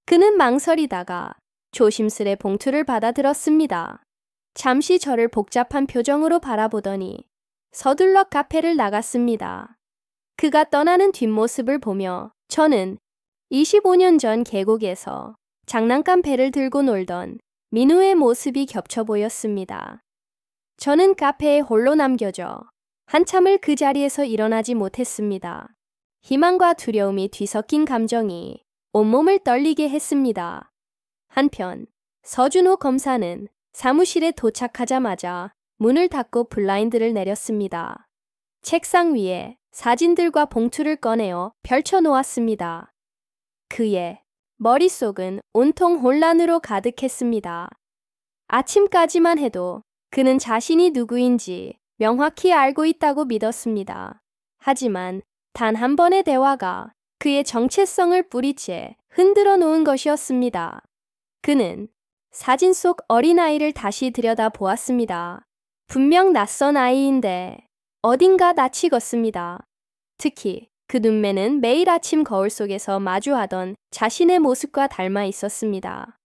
그는 망설이다가 조심스레 봉투를 받아들었습니다. 잠시 저를 복잡한 표정으로 바라보더니 서둘러 카페를 나갔습니다. 그가 떠나는 뒷모습을 보며 저는 25년 전 계곡에서 장난감 배를 들고 놀던 민우의 모습이 겹쳐 보였습니다. 저는 카페에 홀로 남겨져 한참을 그 자리에서 일어나지 못했습니다. 희망과 두려움이 뒤섞인 감정이 온몸을 떨리게 했습니다. 한편 서준호 검사는 사무실에 도착하자마자 문을 닫고 블라인드를 내렸습니다. 책상 위에 사진들과 봉투를 꺼내어 펼쳐 놓았습니다. 그의 머릿속은 온통 혼란으로 가득했습니다. 아침까지만 해도 그는 자신이 누구인지 명확히 알고 있다고 믿었습니다. 하지만 단 한 번의 대화가 그의 정체성을 뿌리째 흔들어 놓은 것이었습니다. 그는 사진 속 어린아이를 다시 들여다보았습니다. 분명 낯선 아이인데 어딘가 낯이 익었습니다. 특히 그 눈매는 매일 아침 거울 속에서 마주하던 자신의 모습과 닮아 있었습니다.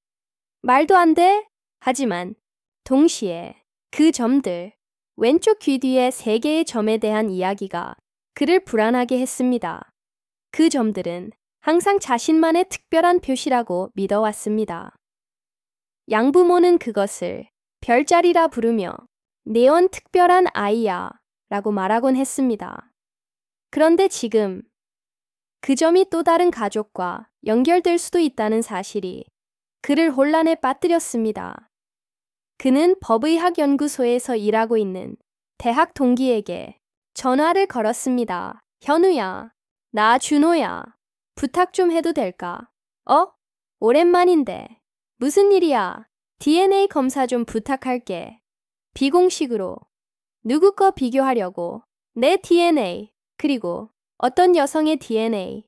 말도 안 돼? 하지만 동시에 그 점들, 왼쪽 귀 뒤에 3개의 점에 대한 이야기가 그를 불안하게 했습니다. 그 점들은 항상 자신만의 특별한 표시라고 믿어왔습니다. 양부모는 그것을 별자리라 부르며 네온 특별한 아이야 라고 말하곤 했습니다. 그런데 지금 그 점이 또 다른 가족과 연결될 수도 있다는 사실이 그를 혼란에 빠뜨렸습니다. 그는 법의학연구소에서 일하고 있는 대학 동기에게 전화를 걸었습니다. 현우야, 나 준호야. 부탁 좀 해도 될까? 오랜만인데. 무슨 일이야? DNA 검사 좀 부탁할게. 비공식으로. 누구 거 비교하려고? 내 DNA, 그리고 어떤 여성의 DNA.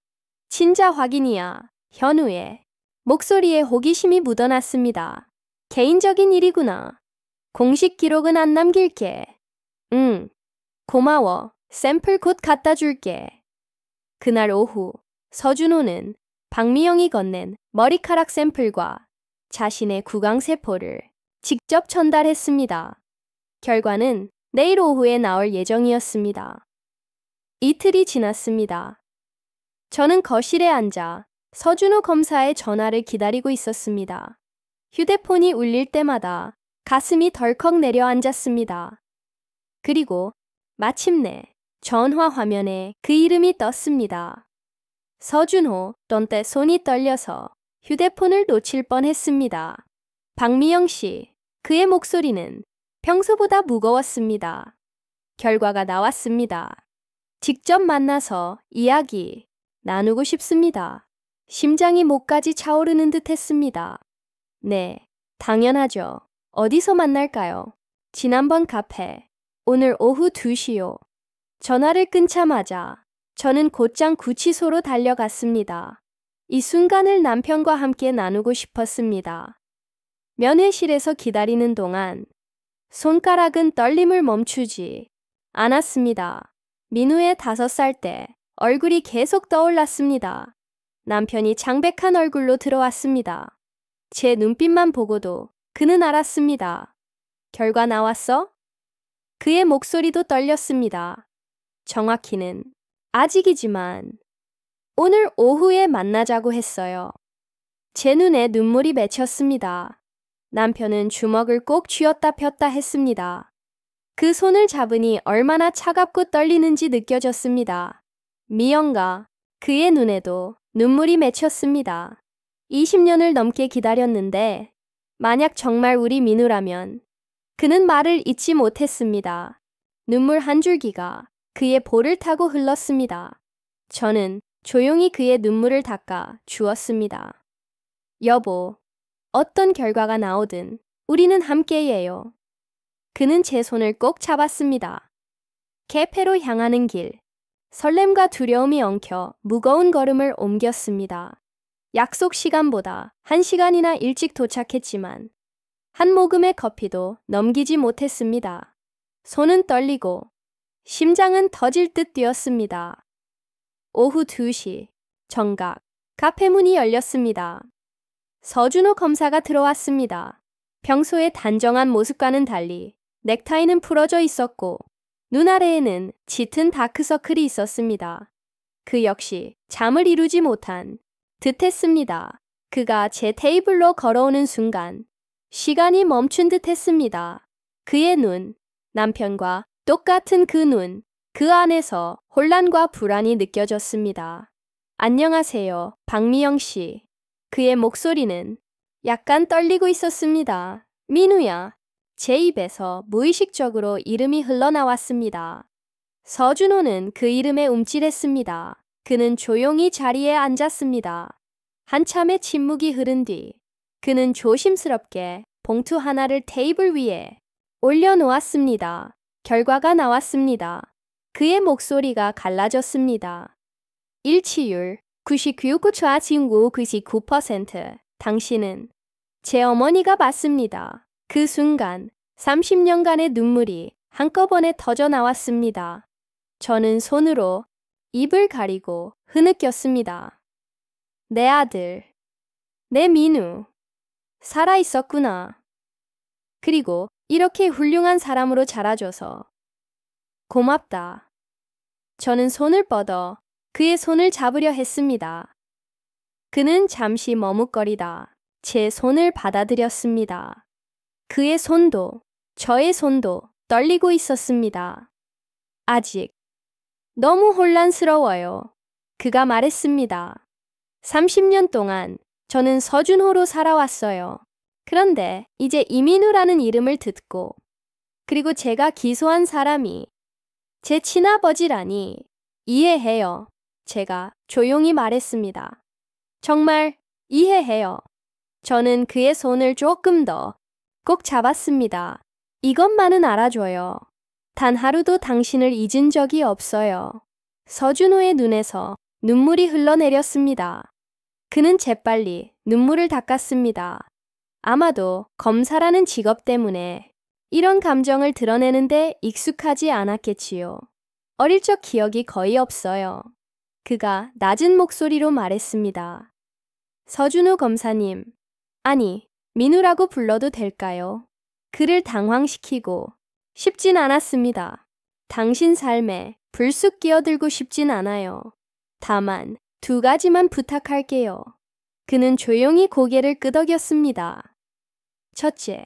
친자 확인이야. 현우의 목소리에 호기심이 묻어났습니다. 개인적인 일이구나. 공식 기록은 안 남길게. 응, 고마워. 샘플 곧 갖다 줄게. 그날 오후 서준호는 박미영이 건넨 머리카락 샘플과 자신의 구강세포를 직접 전달했습니다. 결과는 내일 오후에 나올 예정이었습니다. 이틀이 지났습니다. 저는 거실에 앉아 서준호 검사의 전화를 기다리고 있었습니다. 휴대폰이 울릴 때마다 가슴이 덜컥 내려앉았습니다. 그리고 마침내 전화 화면에 그 이름이 떴습니다. 서준호. 떤때 손이 떨려서 휴대폰을 놓칠 뻔했습니다. 박미영 씨. 그의 목소리는 평소보다 무거웠습니다. 결과가 나왔습니다. 직접 만나서 이야기 나누고 싶습니다. 심장이 목까지 차오르는 듯 했습니다. 네, 당연하죠. 어디서 만날까요? 지난번 카페. 오늘 오후 2시요. 전화를 끊자마자 저는 곧장 구치소로 달려갔습니다. 이 순간을 남편과 함께 나누고 싶었습니다. 면회실에서 기다리는 동안 손가락은 떨림을 멈추지 않았습니다. 민우의 5살 때 얼굴이 계속 떠올랐습니다. 남편이 창백한 얼굴로 들어왔습니다. 제 눈빛만 보고도 그는 알았습니다. 결과 나왔어? 그의 목소리도 떨렸습니다. 정확히는 아직이지만 오늘 오후에 만나자고 했어요. 제 눈에 눈물이 맺혔습니다. 남편은 주먹을 꼭 쥐었다 폈다 했습니다. 그 손을 잡으니 얼마나 차갑고 떨리는지 느껴졌습니다. 미영과 그의 눈에도 눈물이 맺혔습니다. 20년을 넘게 기다렸는데 만약 정말 우리 민우라면 그는 말을 잊지 못했습니다. 눈물 한 줄기가 그의 볼을 타고 흘렀습니다. 저는 조용히 그의 눈물을 닦아 주었습니다. 여보, 어떤 결과가 나오든 우리는 함께예요. 그는 제 손을 꼭 잡았습니다. 개폐로 향하는 길, 설렘과 두려움이 엉켜 무거운 걸음을 옮겼습니다. 약속 시간보다 1시간이나 일찍 도착했지만 한 모금의 커피도 넘기지 못했습니다. 손은 떨리고 심장은 터질 듯 뛰었습니다. 오후 2시, 정각, 카페 문이 열렸습니다. 서준호 검사가 들어왔습니다. 평소의 단정한 모습과는 달리 넥타이는 풀어져 있었고 눈 아래에는 짙은 다크서클이 있었습니다. 그 역시 잠을 이루지 못한 듯했습니다. 그가 제 테이블로 걸어오는 순간 시간이 멈춘 듯 했습니다. 그의 눈, 남편과 똑같은 그 눈, 그 안에서 혼란과 불안이 느껴졌습니다. 안녕하세요, 박미영 씨. 그의 목소리는 약간 떨리고 있었습니다. 민우야. 제 입에서 무의식적으로 이름이 흘러나왔습니다. 서준호는 그 이름에 움찔했습니다. 그는 조용히 자리에 앉았습니다. 한참의 침묵이 흐른 뒤 그는 조심스럽게 봉투 하나를 테이블 위에 올려놓았습니다. 결과가 나왔습니다. 그의 목소리가 갈라졌습니다. 일치율 99.99%. 당신은 제 어머니가 맞습니다. 그 순간 30년간의 눈물이 한꺼번에 터져 나왔습니다. 저는 손으로 입을 가리고 흐느꼈습니다. 내 아들, 내 민우, 살아있었구나. 그리고 이렇게 훌륭한 사람으로 자라줘서 고맙다. 저는 손을 뻗어 그의 손을 잡으려 했습니다. 그는 잠시 머뭇거리다 제 손을 받아들였습니다. 그의 손도 저의 손도 떨리고 있었습니다. 아직 너무 혼란스러워요. 그가 말했습니다. 30년 동안 저는 서준호로 살아왔어요. 그런데 이제 이민우라는 이름을 듣고 그리고 제가 기소한 사람이 제 친아버지라니 이해해요. 제가 조용히 말했습니다. 정말 이해해요. 저는 그의 손을 조금 더 꼭 잡았습니다. 이것만은 알아줘요. 단 하루도 당신을 잊은 적이 없어요. 서준호의 눈에서 눈물이 흘러내렸습니다. 그는 재빨리 눈물을 닦았습니다. 아마도 검사라는 직업 때문에 이런 감정을 드러내는데 익숙하지 않았겠지요. 어릴 적 기억이 거의 없어요. 그가 낮은 목소리로 말했습니다. 서준호 검사님, 아니, 민우라고 불러도 될까요? 그를 당황시키고 싶진 않았습니다. 당신 삶에 불쑥 끼어들고 싶진 않아요. 다만 2가지만 부탁할게요. 그는 조용히 고개를 끄덕였습니다. 첫째,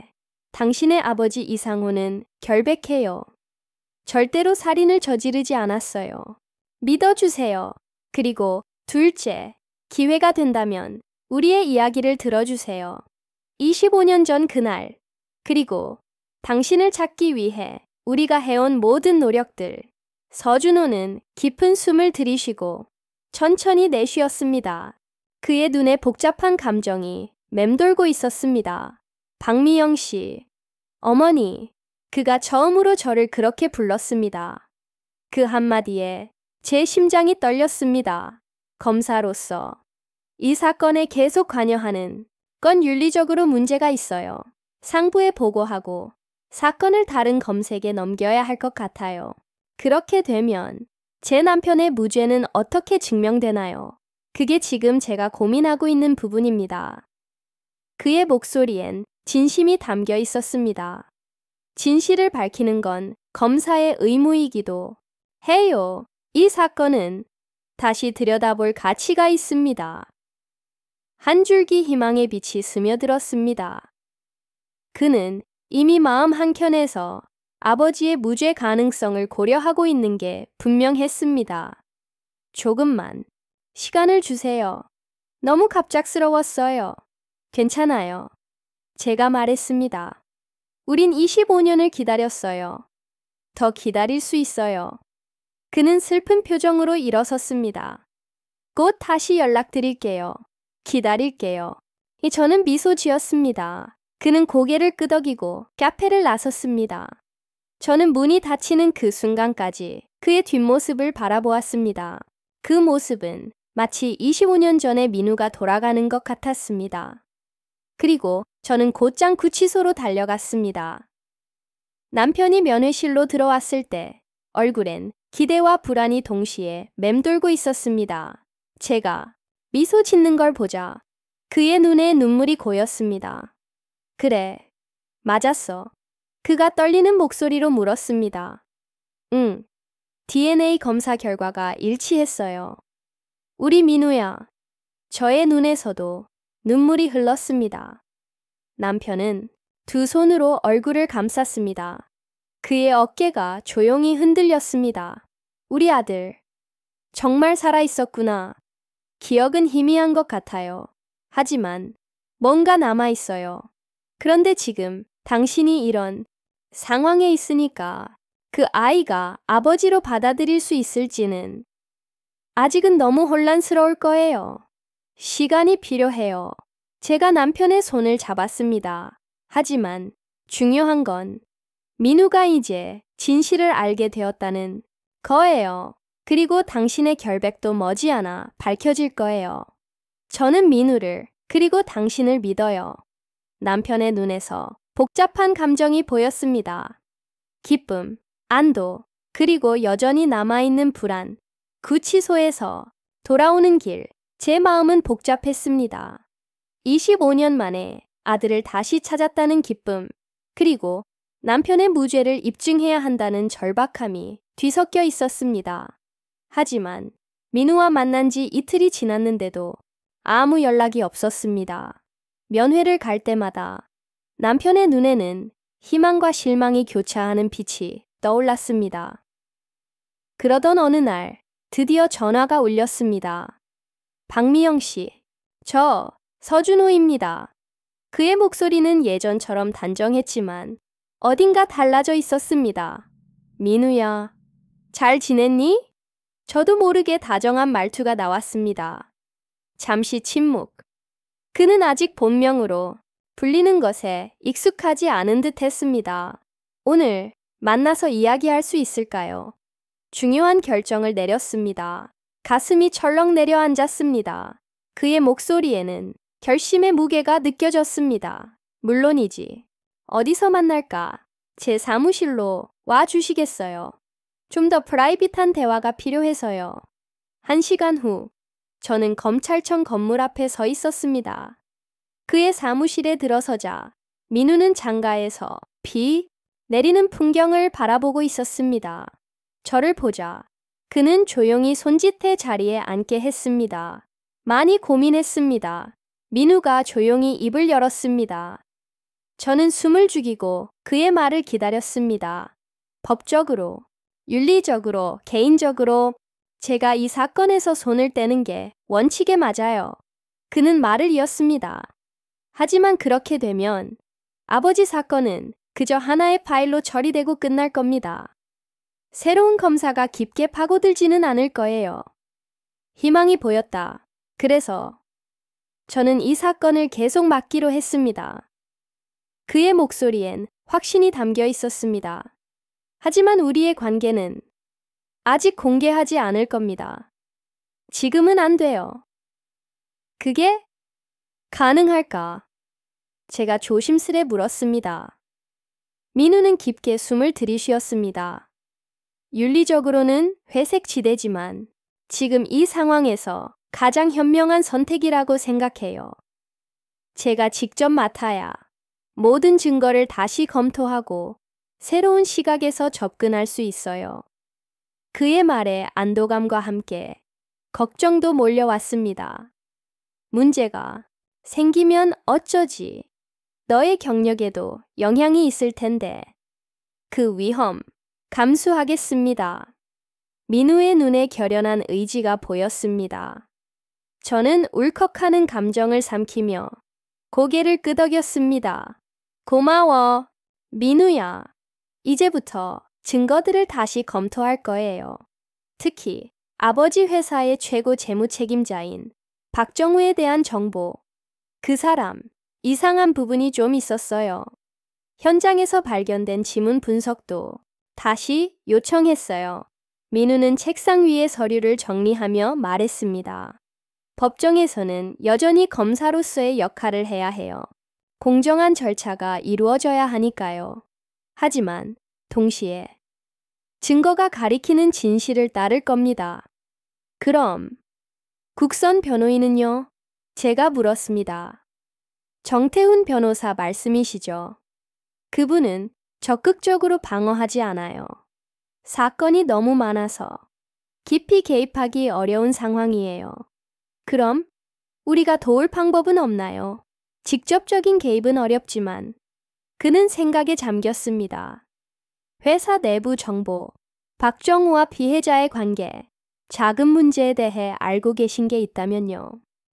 당신의 아버지 이상호는 결백해요. 절대로 살인을 저지르지 않았어요. 믿어주세요. 그리고 둘째, 기회가 된다면 우리의 이야기를 들어주세요. 25년 전 그날, 그리고 당신을 찾기 위해 우리가 해온 모든 노력들. 서준호는 깊은 숨을 들이쉬고 천천히 내쉬었습니다. 그의 눈에 복잡한 감정이 맴돌고 있었습니다. 박미영 씨, 어머니, 그가 처음으로 저를 그렇게 불렀습니다. 그 한마디에 제 심장이 떨렸습니다. 검사로서 이 사건에 계속 관여하는 건 윤리적으로 문제가 있어요. 상부에 보고하고 사건을 다른 검색에 넘겨야 할 것 같아요. 그렇게 되면 제 남편의 무죄는 어떻게 증명되나요? 그게 지금 제가 고민하고 있는 부분입니다. 그의 목소리엔 진심이 담겨 있었습니다. 진실을 밝히는 건 검사의 의무이기도 해요. 이 사건은 다시 들여다볼 가치가 있습니다. 한 줄기 희망의 빛이 스며들었습니다. 그는 이미 마음 한켠에서 아버지의 무죄 가능성을 고려하고 있는 게 분명했습니다. 조금만 시간을 주세요. 너무 갑작스러웠어요. 괜찮아요. 제가 말했습니다. 우린 25년을 기다렸어요. 더 기다릴 수 있어요. 그는 슬픈 표정으로 일어섰습니다. 곧 다시 연락드릴게요. 기다릴게요. 저는 미소 지었습니다. 그는 고개를 끄덕이고 카페를 나섰습니다. 저는 문이 닫히는 그 순간까지 그의 뒷모습을 바라보았습니다. 그 모습은 마치 25년 전에 민우가 돌아가는 것 같았습니다. 그리고 저는 곧장 구치소로 달려갔습니다. 남편이 면회실로 들어왔을 때 얼굴엔 기대와 불안이 동시에 맴돌고 있었습니다. 제가 미소 짓는 걸 보자 그의 눈에 눈물이 고였습니다. 그래, 맞았어. 그가 떨리는 목소리로 물었습니다. 응, DNA 검사 결과가 일치했어요. 우리 민우야. 저의 눈에서도 눈물이 흘렀습니다. 남편은 두 손으로 얼굴을 감쌌습니다. 그의 어깨가 조용히 흔들렸습니다. 우리 아들, 정말 살아있었구나. 기억은 희미한 것 같아요. 하지만 뭔가 남아있어요. 그런데 지금 당신이 이런 상황에 있으니까 그 아이가 아버지로 받아들일 수 있을지는 아직은 너무 혼란스러울 거예요. 시간이 필요해요. 제가 남편의 손을 잡았습니다. 하지만 중요한 건 민우가 이제 진실을 알게 되었다는 거예요. 그리고 당신의 결백도 머지않아 밝혀질 거예요. 저는 민우를 그리고 당신을 믿어요. 남편의 눈에서 복잡한 감정이 보였습니다. 기쁨, 안도, 그리고 여전히 남아있는 불안. 구치소에서 돌아오는 길, 제 마음은 복잡했습니다. 25년 만에 아들을 다시 찾았다는 기쁨, 그리고 남편의 무죄를 입증해야 한다는 절박함이 뒤섞여 있었습니다. 하지만 민우와 만난 지 이틀이 지났는데도 아무 연락이 없었습니다. 면회를 갈 때마다 남편의 눈에는 희망과 실망이 교차하는 빛이 떠올랐습니다. 그러던 어느 날 드디어 전화가 울렸습니다. 박미영 씨, 저 서준호입니다. 그의 목소리는 예전처럼 단정했지만 어딘가 달라져 있었습니다. 민우야, 잘 지냈니? 저도 모르게 다정한 말투가 나왔습니다. 잠시 침묵. 그는 아직 본명으로 불리는 것에 익숙하지 않은 듯 했습니다. 오늘 만나서 이야기할 수 있을까요? 중요한 결정을 내렸습니다. 가슴이 철렁 내려앉았습니다. 그의 목소리에는 결심의 무게가 느껴졌습니다. 물론이지. 어디서 만날까? 제 사무실로 와 주시겠어요? 좀 더 프라이빗한 대화가 필요해서요. 1시간 후, 저는 검찰청 건물 앞에 서 있었습니다. 그의 사무실에 들어서자 민우는 창가에서 비 내리는 풍경을 바라보고 있었습니다. 저를 보자 그는 조용히 손짓해 자리에 앉게 했습니다. 많이 고민했습니다. 민우가 조용히 입을 열었습니다. 저는 숨을 죽이고 그의 말을 기다렸습니다. 법적으로, 윤리적으로, 개인적으로 제가 이 사건에서 손을 떼는 게 원칙에 맞아요. 그는 말을 이었습니다. 하지만 그렇게 되면 아버지 사건은 그저 하나의 파일로 처리되고 끝날 겁니다. 새로운 검사가 깊게 파고들지는 않을 거예요. 희망이 보였다. 그래서 저는 이 사건을 계속 맡기로 했습니다. 그의 목소리엔 확신이 담겨 있었습니다. 하지만 우리의 관계는 아직 공개하지 않을 겁니다. 지금은 안 돼요. 그게 가능할까? 제가 조심스레 물었습니다. 민우는 깊게 숨을 들이쉬었습니다. 윤리적으로는 회색 지대지만 지금 이 상황에서 가장 현명한 선택이라고 생각해요. 제가 직접 맡아야 모든 증거를 다시 검토하고 새로운 시각에서 접근할 수 있어요. 그의 말에 안도감과 함께 걱정도 몰려왔습니다. 문제가 생기면 어쩌지? 너의 경력에도 영향이 있을 텐데. 그 위험 감수하겠습니다. 민우의 눈에 결연한 의지가 보였습니다. 저는 울컥하는 감정을 삼키며 고개를 끄덕였습니다. 고마워, 민우야. 이제부터 증거들을 다시 검토할 거예요. 특히 아버지 회사의 최고 재무 책임자인 박정우에 대한 정보. 그 사람, 이상한 부분이 좀 있었어요. 현장에서 발견된 지문 분석도 다시 요청했어요. 민우는 책상 위의 서류를 정리하며 말했습니다. 법정에서는 여전히 검사로서의 역할을 해야 해요. 공정한 절차가 이루어져야 하니까요. 하지만 동시에 증거가 가리키는 진실을 따를 겁니다. 그럼 국선 변호인은요? 제가 물었습니다. 정태훈 변호사 말씀이시죠? 그분은 적극적으로 방어하지 않아요. 사건이 너무 많아서 깊이 개입하기 어려운 상황이에요. 그럼 우리가 도울 방법은 없나요? 직접적인 개입은 어렵지만 그는 생각에 잠겼습니다. 회사 내부 정보, 박정우와 피해자의 관계, 자금 문제에 대해 알고 계신 게 있다면요.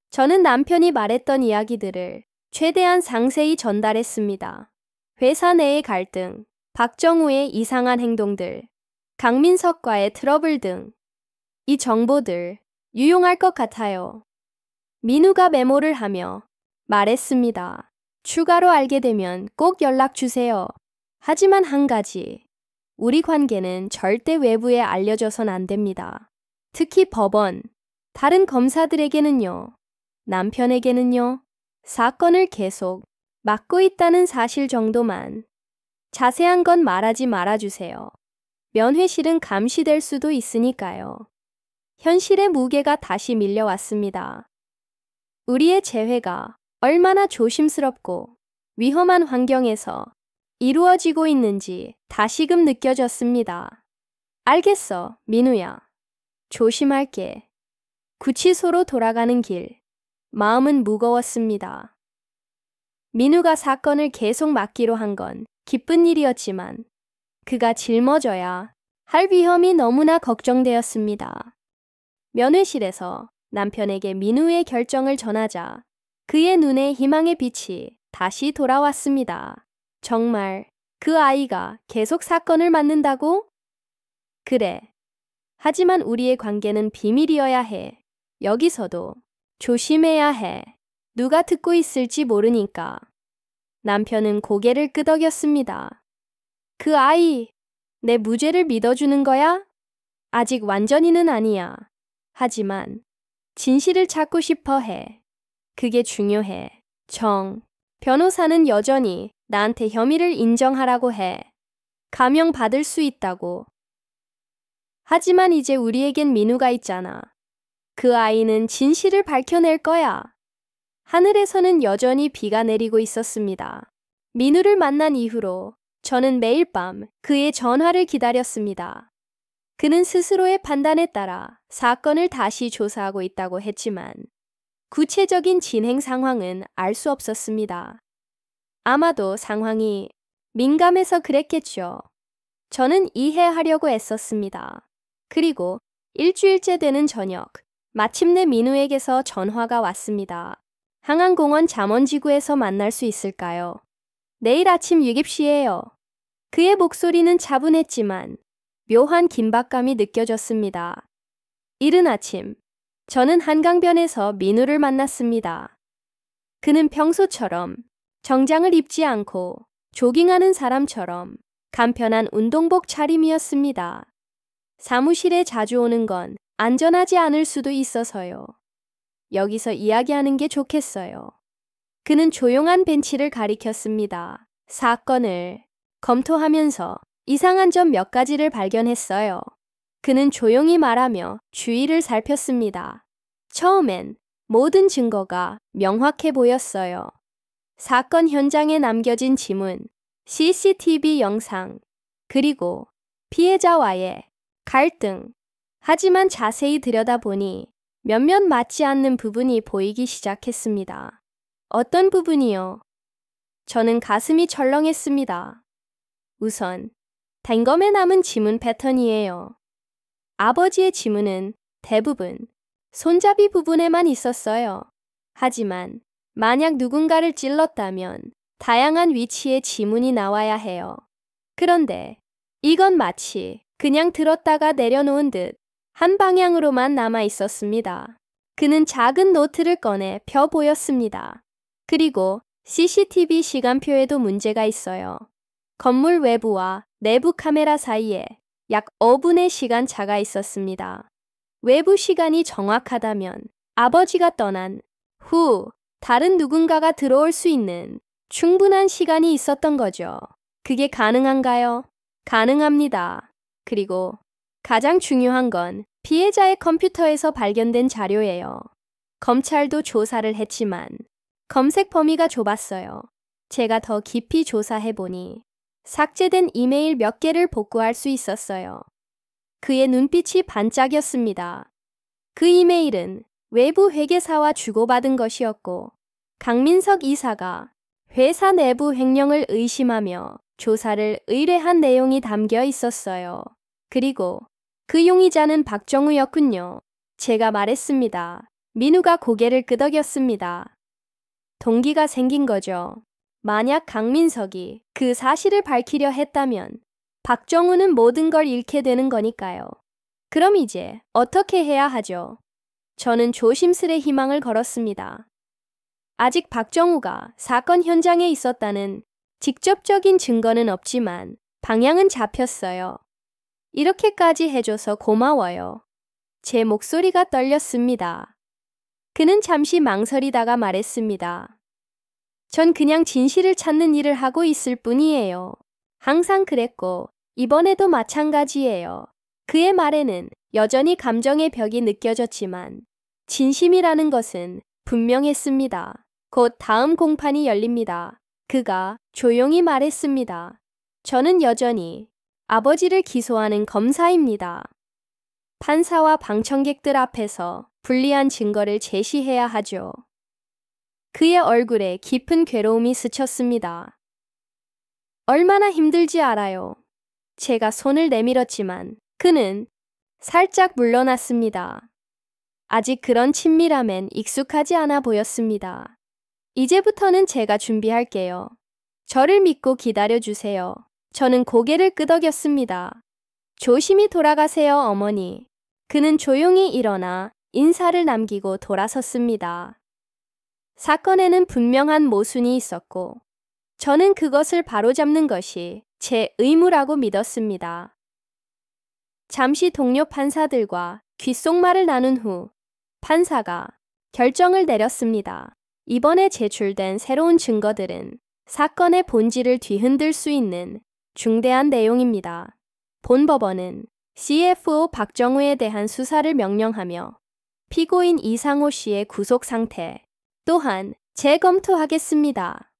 저는 남편이 말했던 이야기들을 최대한 상세히 전달했습니다. 회사 내의 갈등, 박정우의 이상한 행동들, 강민석과의 트러블 등 이 정보들 유용할 것 같아요. 민우가 메모를 하며 말했습니다. 추가로 알게 되면 꼭 연락 주세요. 하지만 한 가지, 우리 관계는 절대 외부에 알려져선 안 됩니다. 특히 법원, 다른 검사들에게는요, 남편에게는요, 사건을 계속 맡고 있다는 사실 정도만. 자세한 건 말하지 말아주세요. 면회실은 감시될 수도 있으니까요. 현실의 무게가 다시 밀려왔습니다. 우리의 재회가 얼마나 조심스럽고 위험한 환경에서 이루어지고 있는지 다시금 느껴졌습니다. 알겠어, 민우야. 조심할게. 구치소로 돌아가는 길, 마음은 무거웠습니다. 민우가 사건을 계속 맡기로 한 건 기쁜 일이었지만 그가 짊어져야 할 위험이 너무나 걱정되었습니다. 면회실에서 남편에게 민우의 결정을 전하자 그의 눈에 희망의 빛이 다시 돌아왔습니다. 정말 그 아이가 계속 사건을 맡는다고? 그래. 하지만 우리의 관계는 비밀이어야 해. 여기서도 조심해야 해. 누가 듣고 있을지 모르니까. 남편은 고개를 끄덕였습니다. 그 아이, 내 무죄를 믿어주는 거야? 아직 완전히는 아니야. 하지만 진실을 찾고 싶어 해. 그게 중요해. 변호사는 여전히 나한테 혐의를 인정하라고 해. 감형받을 수 있다고. 하지만 이제 우리에겐 민우가 있잖아. 그 아이는 진실을 밝혀낼 거야. 하늘에서는 여전히 비가 내리고 있었습니다. 민우를 만난 이후로 저는 매일 밤 그의 전화를 기다렸습니다. 그는 스스로의 판단에 따라 사건을 다시 조사하고 있다고 했지만 구체적인 진행 상황은 알 수 없었습니다. 아마도 상황이 민감해서 그랬겠죠. 저는 이해하려고 애썼습니다. 그리고 일주일째 되는 저녁, 마침내 민우에게서 전화가 왔습니다. 항안공원 잠원지구에서 만날 수 있을까요? 내일 아침 6시예요. 그의 목소리는 차분했지만 묘한 긴박감이 느껴졌습니다. 이른 아침, 저는 한강변에서 민우를 만났습니다. 그는 평소처럼 정장을 입지 않고 조깅하는 사람처럼 간편한 운동복 차림이었습니다. 사무실에 자주 오는 건 안전하지 않을 수도 있어서요. 여기서 이야기하는 게 좋겠어요. 그는 조용한 벤치를 가리켰습니다. 사건을 검토하면서 이상한 점 몇 가지를 발견했어요. 그는 조용히 말하며 주위를 살폈습니다. 처음엔 모든 증거가 명확해 보였어요. 사건 현장에 남겨진 지문, CCTV 영상, 그리고 피해자와의 갈등. 하지만 자세히 들여다보니 몇몇 맞지 않는 부분이 보이기 시작했습니다. 어떤 부분이요? 저는 가슴이 철렁했습니다. 우선 댕검에 남은 지문 패턴이에요. 아버지의 지문은 대부분 손잡이 부분에만 있었어요. 하지만 만약 누군가를 찔렀다면 다양한 위치의 지문이 나와야 해요. 그런데 이건 마치 그냥 들었다가 내려놓은 듯 한 방향으로만 남아 있었습니다. 그는 작은 노트를 꺼내 펴 보였습니다. 그리고 CCTV 시간표에도 문제가 있어요. 건물 외부와 내부 카메라 사이에 약 5분의 시간차가 있었습니다. 외부 시간이 정확하다면 아버지가 떠난 후 다른 누군가가 들어올 수 있는 충분한 시간이 있었던 거죠. 그게 가능한가요? 가능합니다. 그리고 가장 중요한 건 피해자의 컴퓨터에서 발견된 자료예요. 검찰도 조사를 했지만 검색 범위가 좁았어요. 제가 더 깊이 조사해보니 삭제된 이메일 몇 개를 복구할 수 있었어요. 그의 눈빛이 반짝였습니다. 그 이메일은 외부 회계사와 주고받은 것이었고 강민석 이사가 회사 내부 횡령을 의심하며 조사를 의뢰한 내용이 담겨 있었어요. 그리고 그 용의자는 박정우였군요. 제가 말했습니다. 민우가 고개를 끄덕였습니다. 동기가 생긴 거죠. 만약 강민석이 그 사실을 밝히려 했다면 박정우는 모든 걸 잃게 되는 거니까요. 그럼 이제 어떻게 해야 하죠? 저는 조심스레 희망을 걸었습니다. 아직 박정우가 사건 현장에 있었다는 직접적인 증거는 없지만 방향은 잡혔어요. 이렇게까지 해줘서 고마워요. 제 목소리가 떨렸습니다. 그는 잠시 망설이다가 말했습니다. 전 그냥 진실을 찾는 일을 하고 있을 뿐이에요. 항상 그랬고 이번에도 마찬가지예요. 그의 말에는 여전히 감정의 벽이 느껴졌지만 진심이라는 것은 분명했습니다. 곧 다음 공판이 열립니다. 그가 조용히 말했습니다. 저는 여전히 아버지를 기소하는 검사입니다. 판사와 방청객들 앞에서 불리한 증거를 제시해야 하죠. 그의 얼굴에 깊은 괴로움이 스쳤습니다. 얼마나 힘들지 알아요. 제가 손을 내밀었지만 그는 살짝 물러났습니다. 아직 그런 친밀함엔 익숙하지 않아 보였습니다. 이제부터는 제가 준비할게요. 저를 믿고 기다려주세요. 저는 고개를 끄덕였습니다. 조심히 돌아가세요, 어머니. 그는 조용히 일어나 인사를 남기고 돌아섰습니다. 사건에는 분명한 모순이 있었고 저는 그것을 바로잡는 것이 제 의무라고 믿었습니다. 잠시 동료 판사들과 귓속말을 나눈 후 판사가 결정을 내렸습니다. 이번에 제출된 새로운 증거들은 사건의 본질을 뒤흔들 수 있는 중대한 내용입니다. 본 법원은 CFO 박정우에 대한 수사를 명령하며 피고인 이상호 씨의 구속 상태 또한 재검토하겠습니다.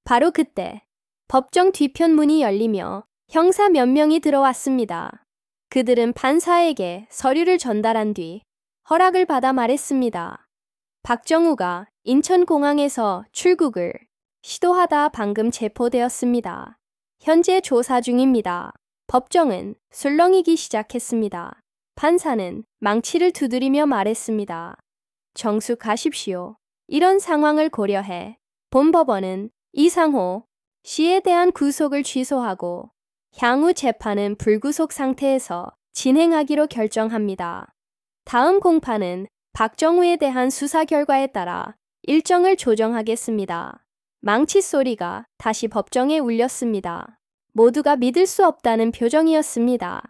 바로 그때 법정 뒤편문이 열리며 형사 몇 명이 들어왔습니다. 그들은 판사에게 서류를 전달한 뒤 허락을 받아 말했습니다. 박정우가 인천공항에서 출국을 시도하다 방금 체포되었습니다. 현재 조사 중입니다. 법정은 술렁이기 시작했습니다. 판사는 망치를 두드리며 말했습니다. 정숙하십시오. 이런 상황을 고려해 본 법원은 이상호 씨에 대한 구속을 취소하고 향후 재판은 불구속 상태에서 진행하기로 결정합니다. 다음 공판은 박정우에 대한 수사 결과에 따라 일정을 조정하겠습니다. 망치 소리가 다시 법정에 울렸습니다. 모두가 믿을 수 없다는 표정이었습니다.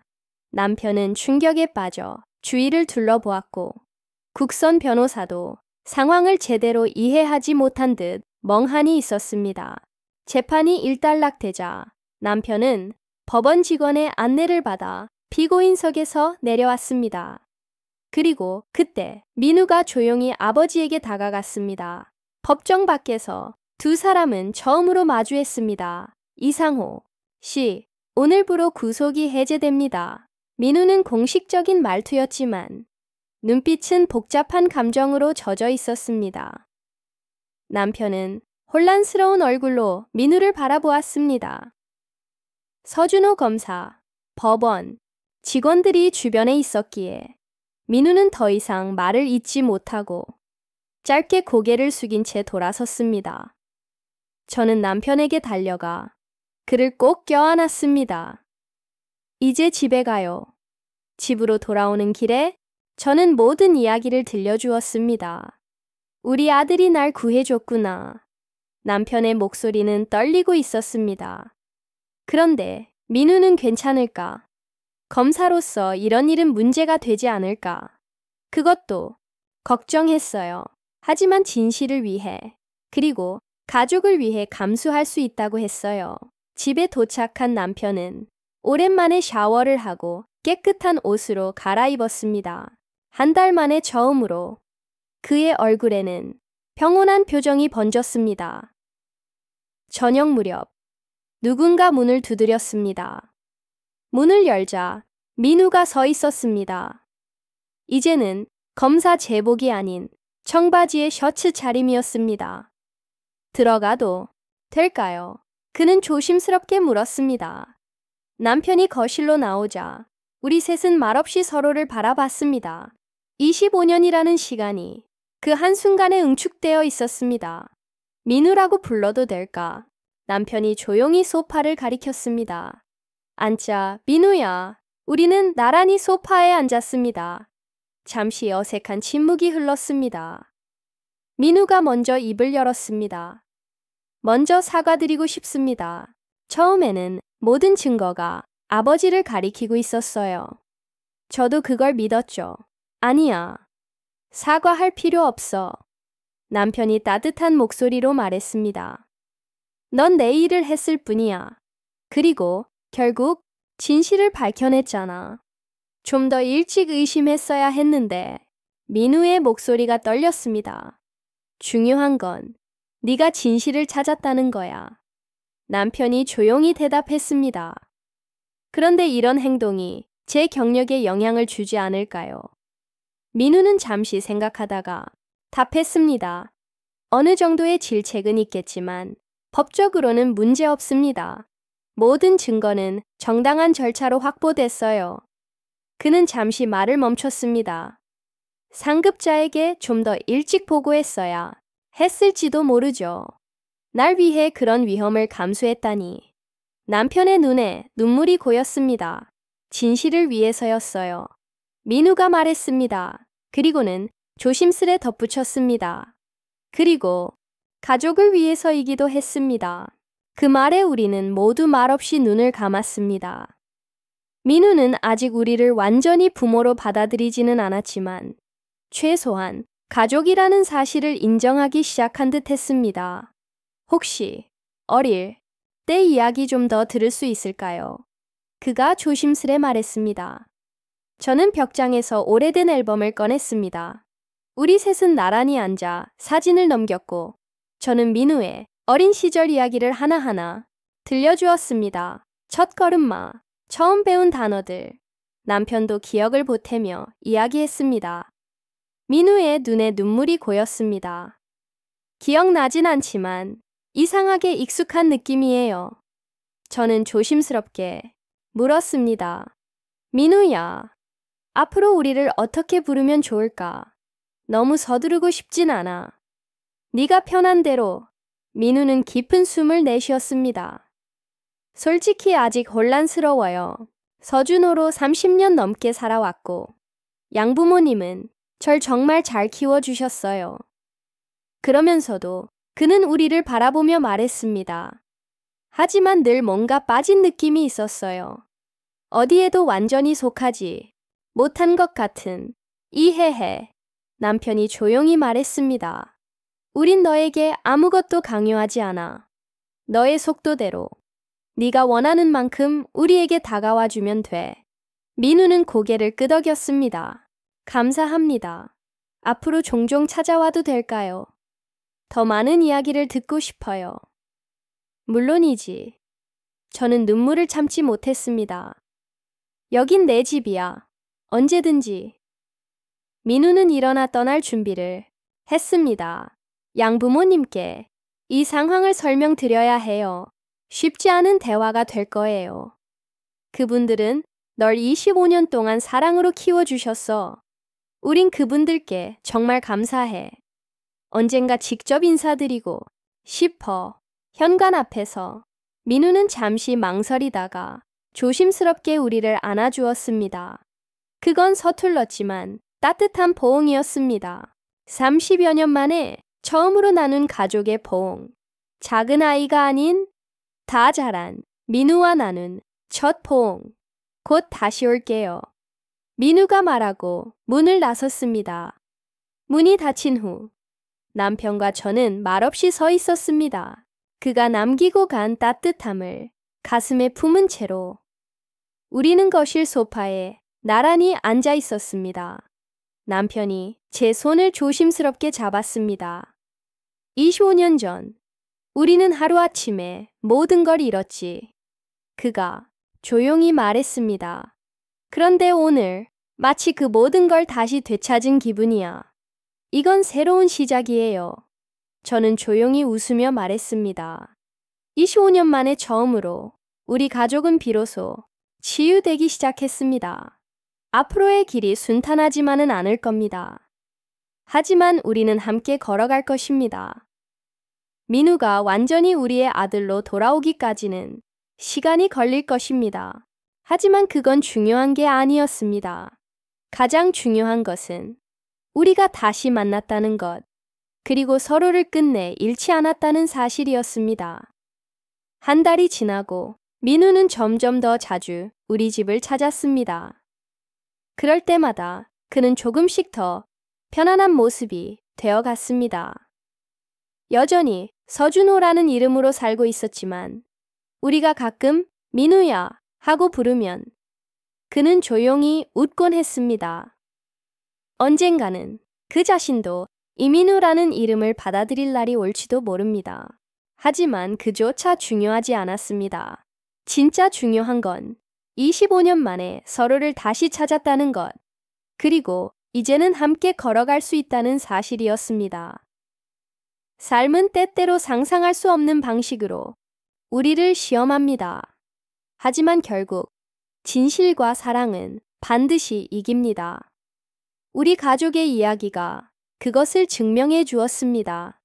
남편은 충격에 빠져 주위를 둘러보았고 국선 변호사도 상황을 제대로 이해하지 못한 듯 멍하니 있었습니다. 재판이 일단락되자 남편은 법원 직원의 안내를 받아 피고인석에서 내려왔습니다. 그리고 그때 민우가 조용히 아버지에게 다가갔습니다. 법정 밖에서 두 사람은 처음으로 마주했습니다. 이상호 씨, 오늘부로 구속이 해제됩니다. 민우는 공식적인 말투였지만 눈빛은 복잡한 감정으로 젖어 있었습니다. 남편은 혼란스러운 얼굴로 민우를 바라보았습니다. 서준호 검사, 법원, 직원들이 주변에 있었기에 민우는 더 이상 말을 잇지 못하고 짧게 고개를 숙인 채 돌아섰습니다. 저는 남편에게 달려가 그를 꼭 껴안았습니다. 이제 집에 가요. 집으로 돌아오는 길에 저는 모든 이야기를 들려주었습니다. 우리 아들이 날 구해줬구나. 남편의 목소리는 떨리고 있었습니다. 그런데 민우는 괜찮을까? 검사로서 이런 일은 문제가 되지 않을까? 그것도 걱정했어요. 하지만 진실을 위해, 그리고 가족을 위해 감수할 수 있다고 했어요. 집에 도착한 남편은 오랜만에 샤워를 하고 깨끗한 옷으로 갈아입었습니다. 한 달 만에 처음으로 그의 얼굴에는 평온한 표정이 번졌습니다. 저녁 무렵 누군가 문을 두드렸습니다. 문을 열자 민우가 서 있었습니다. 이제는 검사 제복이 아닌 청바지에 셔츠 차림이었습니다. 들어가도 될까요? 그는 조심스럽게 물었습니다. 남편이 거실로 나오자 우리 셋은 말없이 서로를 바라봤습니다. 25년이라는 시간이 그 한순간에 응축되어 있었습니다. 민우라고 불러도 될까? 남편이 조용히 소파를 가리켰습니다. 앉자, 민우야. 우리는 나란히 소파에 앉았습니다. 잠시 어색한 침묵이 흘렀습니다. 민우가 먼저 입을 열었습니다. 먼저 사과드리고 싶습니다. 처음에는 모든 증거가 아버지를 가리키고 있었어요. 저도 그걸 믿었죠. 아니야. 사과할 필요 없어. 남편이 따뜻한 목소리로 말했습니다. 넌 내 일을 했을 뿐이야. 그리고 결국 진실을 밝혀냈잖아. 좀 더 일찍 의심했어야 했는데 민우의 목소리가 떨렸습니다. 중요한 건 네가 진실을 찾았다는 거야. 남편이 조용히 대답했습니다. 그런데 이런 행동이 제 경력에 영향을 주지 않을까요? 민우는 잠시 생각하다가 답했습니다. 어느 정도의 질책은 있겠지만 법적으로는 문제 없습니다. 모든 증거는 정당한 절차로 확보됐어요. 그는 잠시 말을 멈췄습니다. 상급자에게 좀 더 일찍 보고했어야 했을지도 모르죠. 날 위해 그런 위험을 감수했다니. 남편의 눈에 눈물이 고였습니다. 진실을 위해서였어요. 민우가 말했습니다. 그리고는 조심스레 덧붙였습니다. 그리고 가족을 위해서이기도 했습니다. 그 말에 우리는 모두 말없이 눈을 감았습니다. 민우는 아직 우리를 완전히 부모로 받아들이지는 않았지만 최소한 가족이라는 사실을 인정하기 시작한 듯 했습니다. 혹시 어릴 때 이야기 좀 더 들을 수 있을까요? 그가 조심스레 말했습니다. 저는 벽장에서 오래된 앨범을 꺼냈습니다. 우리 셋은 나란히 앉아 사진을 넘겼고 저는 민우의 어린 시절 이야기를 하나하나 들려주었습니다. 첫 걸음마, 처음 배운 단어들, 남편도 기억을 보태며 이야기했습니다. 민우의 눈에 눈물이 고였습니다. 기억나진 않지만 이상하게 익숙한 느낌이에요. 저는 조심스럽게 물었습니다. 민우야, 앞으로 우리를 어떻게 부르면 좋을까? 너무 서두르고 싶진 않아. 네가 편한 대로. 민우는 깊은 숨을 내쉬었습니다. 솔직히 아직 혼란스러워요. 서준호로 30년 넘게 살아왔고 양부모님은 절 정말 잘 키워주셨어요. 그러면서도 그는 우리를 바라보며 말했습니다. 하지만 늘 뭔가 빠진 느낌이 있었어요. 어디에도 완전히 속하지 못한 것 같은. 이해해. 남편이 조용히 말했습니다. 우린 너에게 아무것도 강요하지 않아. 너의 속도대로. 네가 원하는 만큼 우리에게 다가와 주면 돼. 민우는 고개를 끄덕였습니다. 감사합니다. 앞으로 종종 찾아와도 될까요? 더 많은 이야기를 듣고 싶어요. 물론이지. 저는 눈물을 참지 못했습니다. 여긴 내 집이야. 언제든지. 민우는 일어나 떠날 준비를 했습니다. 양부모님께 이 상황을 설명드려야 해요. 쉽지 않은 대화가 될 거예요. 그분들은 널 25년 동안 사랑으로 키워주셨어. 우린 그분들께 정말 감사해. 언젠가 직접 인사드리고 싶어. 현관 앞에서 민우는 잠시 망설이다가 조심스럽게 우리를 안아주었습니다. 그건 서툴렀지만 따뜻한 포옹이었습니다. 30여 년 만에 처음으로 나눈 가족의 포옹. 작은 아이가 아닌 다 자란 민우와 나눈 첫 포옹. 곧 다시 올게요. 민우가 말하고 문을 나섰습니다. 문이 닫힌 후 남편과 저는 말없이 서 있었습니다. 그가 남기고 간 따뜻함을 가슴에 품은 채로 우리는 거실 소파에 나란히 앉아 있었습니다. 남편이 제 손을 조심스럽게 잡았습니다. 25년 전 우리는 하루아침에 모든 걸 잃었지. 그가 조용히 말했습니다. 그런데 오늘 마치 그 모든 걸 다시 되찾은 기분이야. 이건 새로운 시작이에요. 저는 조용히 웃으며 말했습니다. 25년 만에 처음으로 우리 가족은 비로소 치유되기 시작했습니다. 앞으로의 길이 순탄하지만은 않을 겁니다. 하지만 우리는 함께 걸어갈 것입니다. 민우가 완전히 우리의 아들로 돌아오기까지는 시간이 걸릴 것입니다. 하지만 그건 중요한 게 아니었습니다. 가장 중요한 것은 우리가 다시 만났다는 것, 그리고 서로를 끝내 잃지 않았다는 사실이었습니다. 한 달이 지나고 민우는 점점 더 자주 우리 집을 찾았습니다. 그럴 때마다 그는 조금씩 더 편안한 모습이 되어갔습니다. 여전히 서준호라는 이름으로 살고 있었지만 우리가 가끔 민우야 하고 부르면 그는 조용히 웃곤 했습니다. 언젠가는 그 자신도 이민우라는 이름을 받아들일 날이 올지도 모릅니다. 하지만 그조차 중요하지 않았습니다. 진짜 중요한 건 25년 만에 서로를 다시 찾았다는 것, 그리고 이제는 함께 걸어갈 수 있다는 사실이었습니다. 삶은 때때로 상상할 수 없는 방식으로 우리를 시험합니다. 하지만 결국 진실과 사랑은 반드시 이깁니다. 우리 가족의 이야기가 그것을 증명해 주었습니다.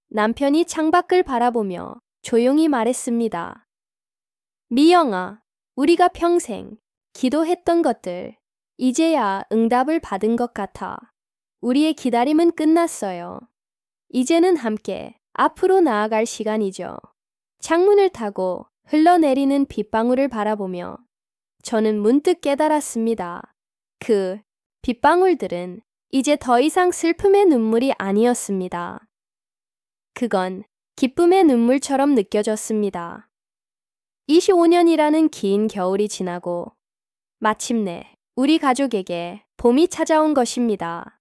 남편이 창밖을 바라보며 조용히 말했습니다. 미영아, 우리가 평생 기도했던 것들, 이제야 응답을 받은 것 같아. 우리의 기다림은 끝났어요. 이제는 함께 앞으로 나아갈 시간이죠. 창문을 타고 흘러내리는 빗방울을 바라보며 저는 문득 깨달았습니다. 그 빗방울들은 이제 더 이상 슬픔의 눈물이 아니었습니다. 그건 기쁨의 눈물처럼 느껴졌습니다. 25년이라는 긴 겨울이 지나고 마침내 우리 가족에게 봄이 찾아온 것입니다.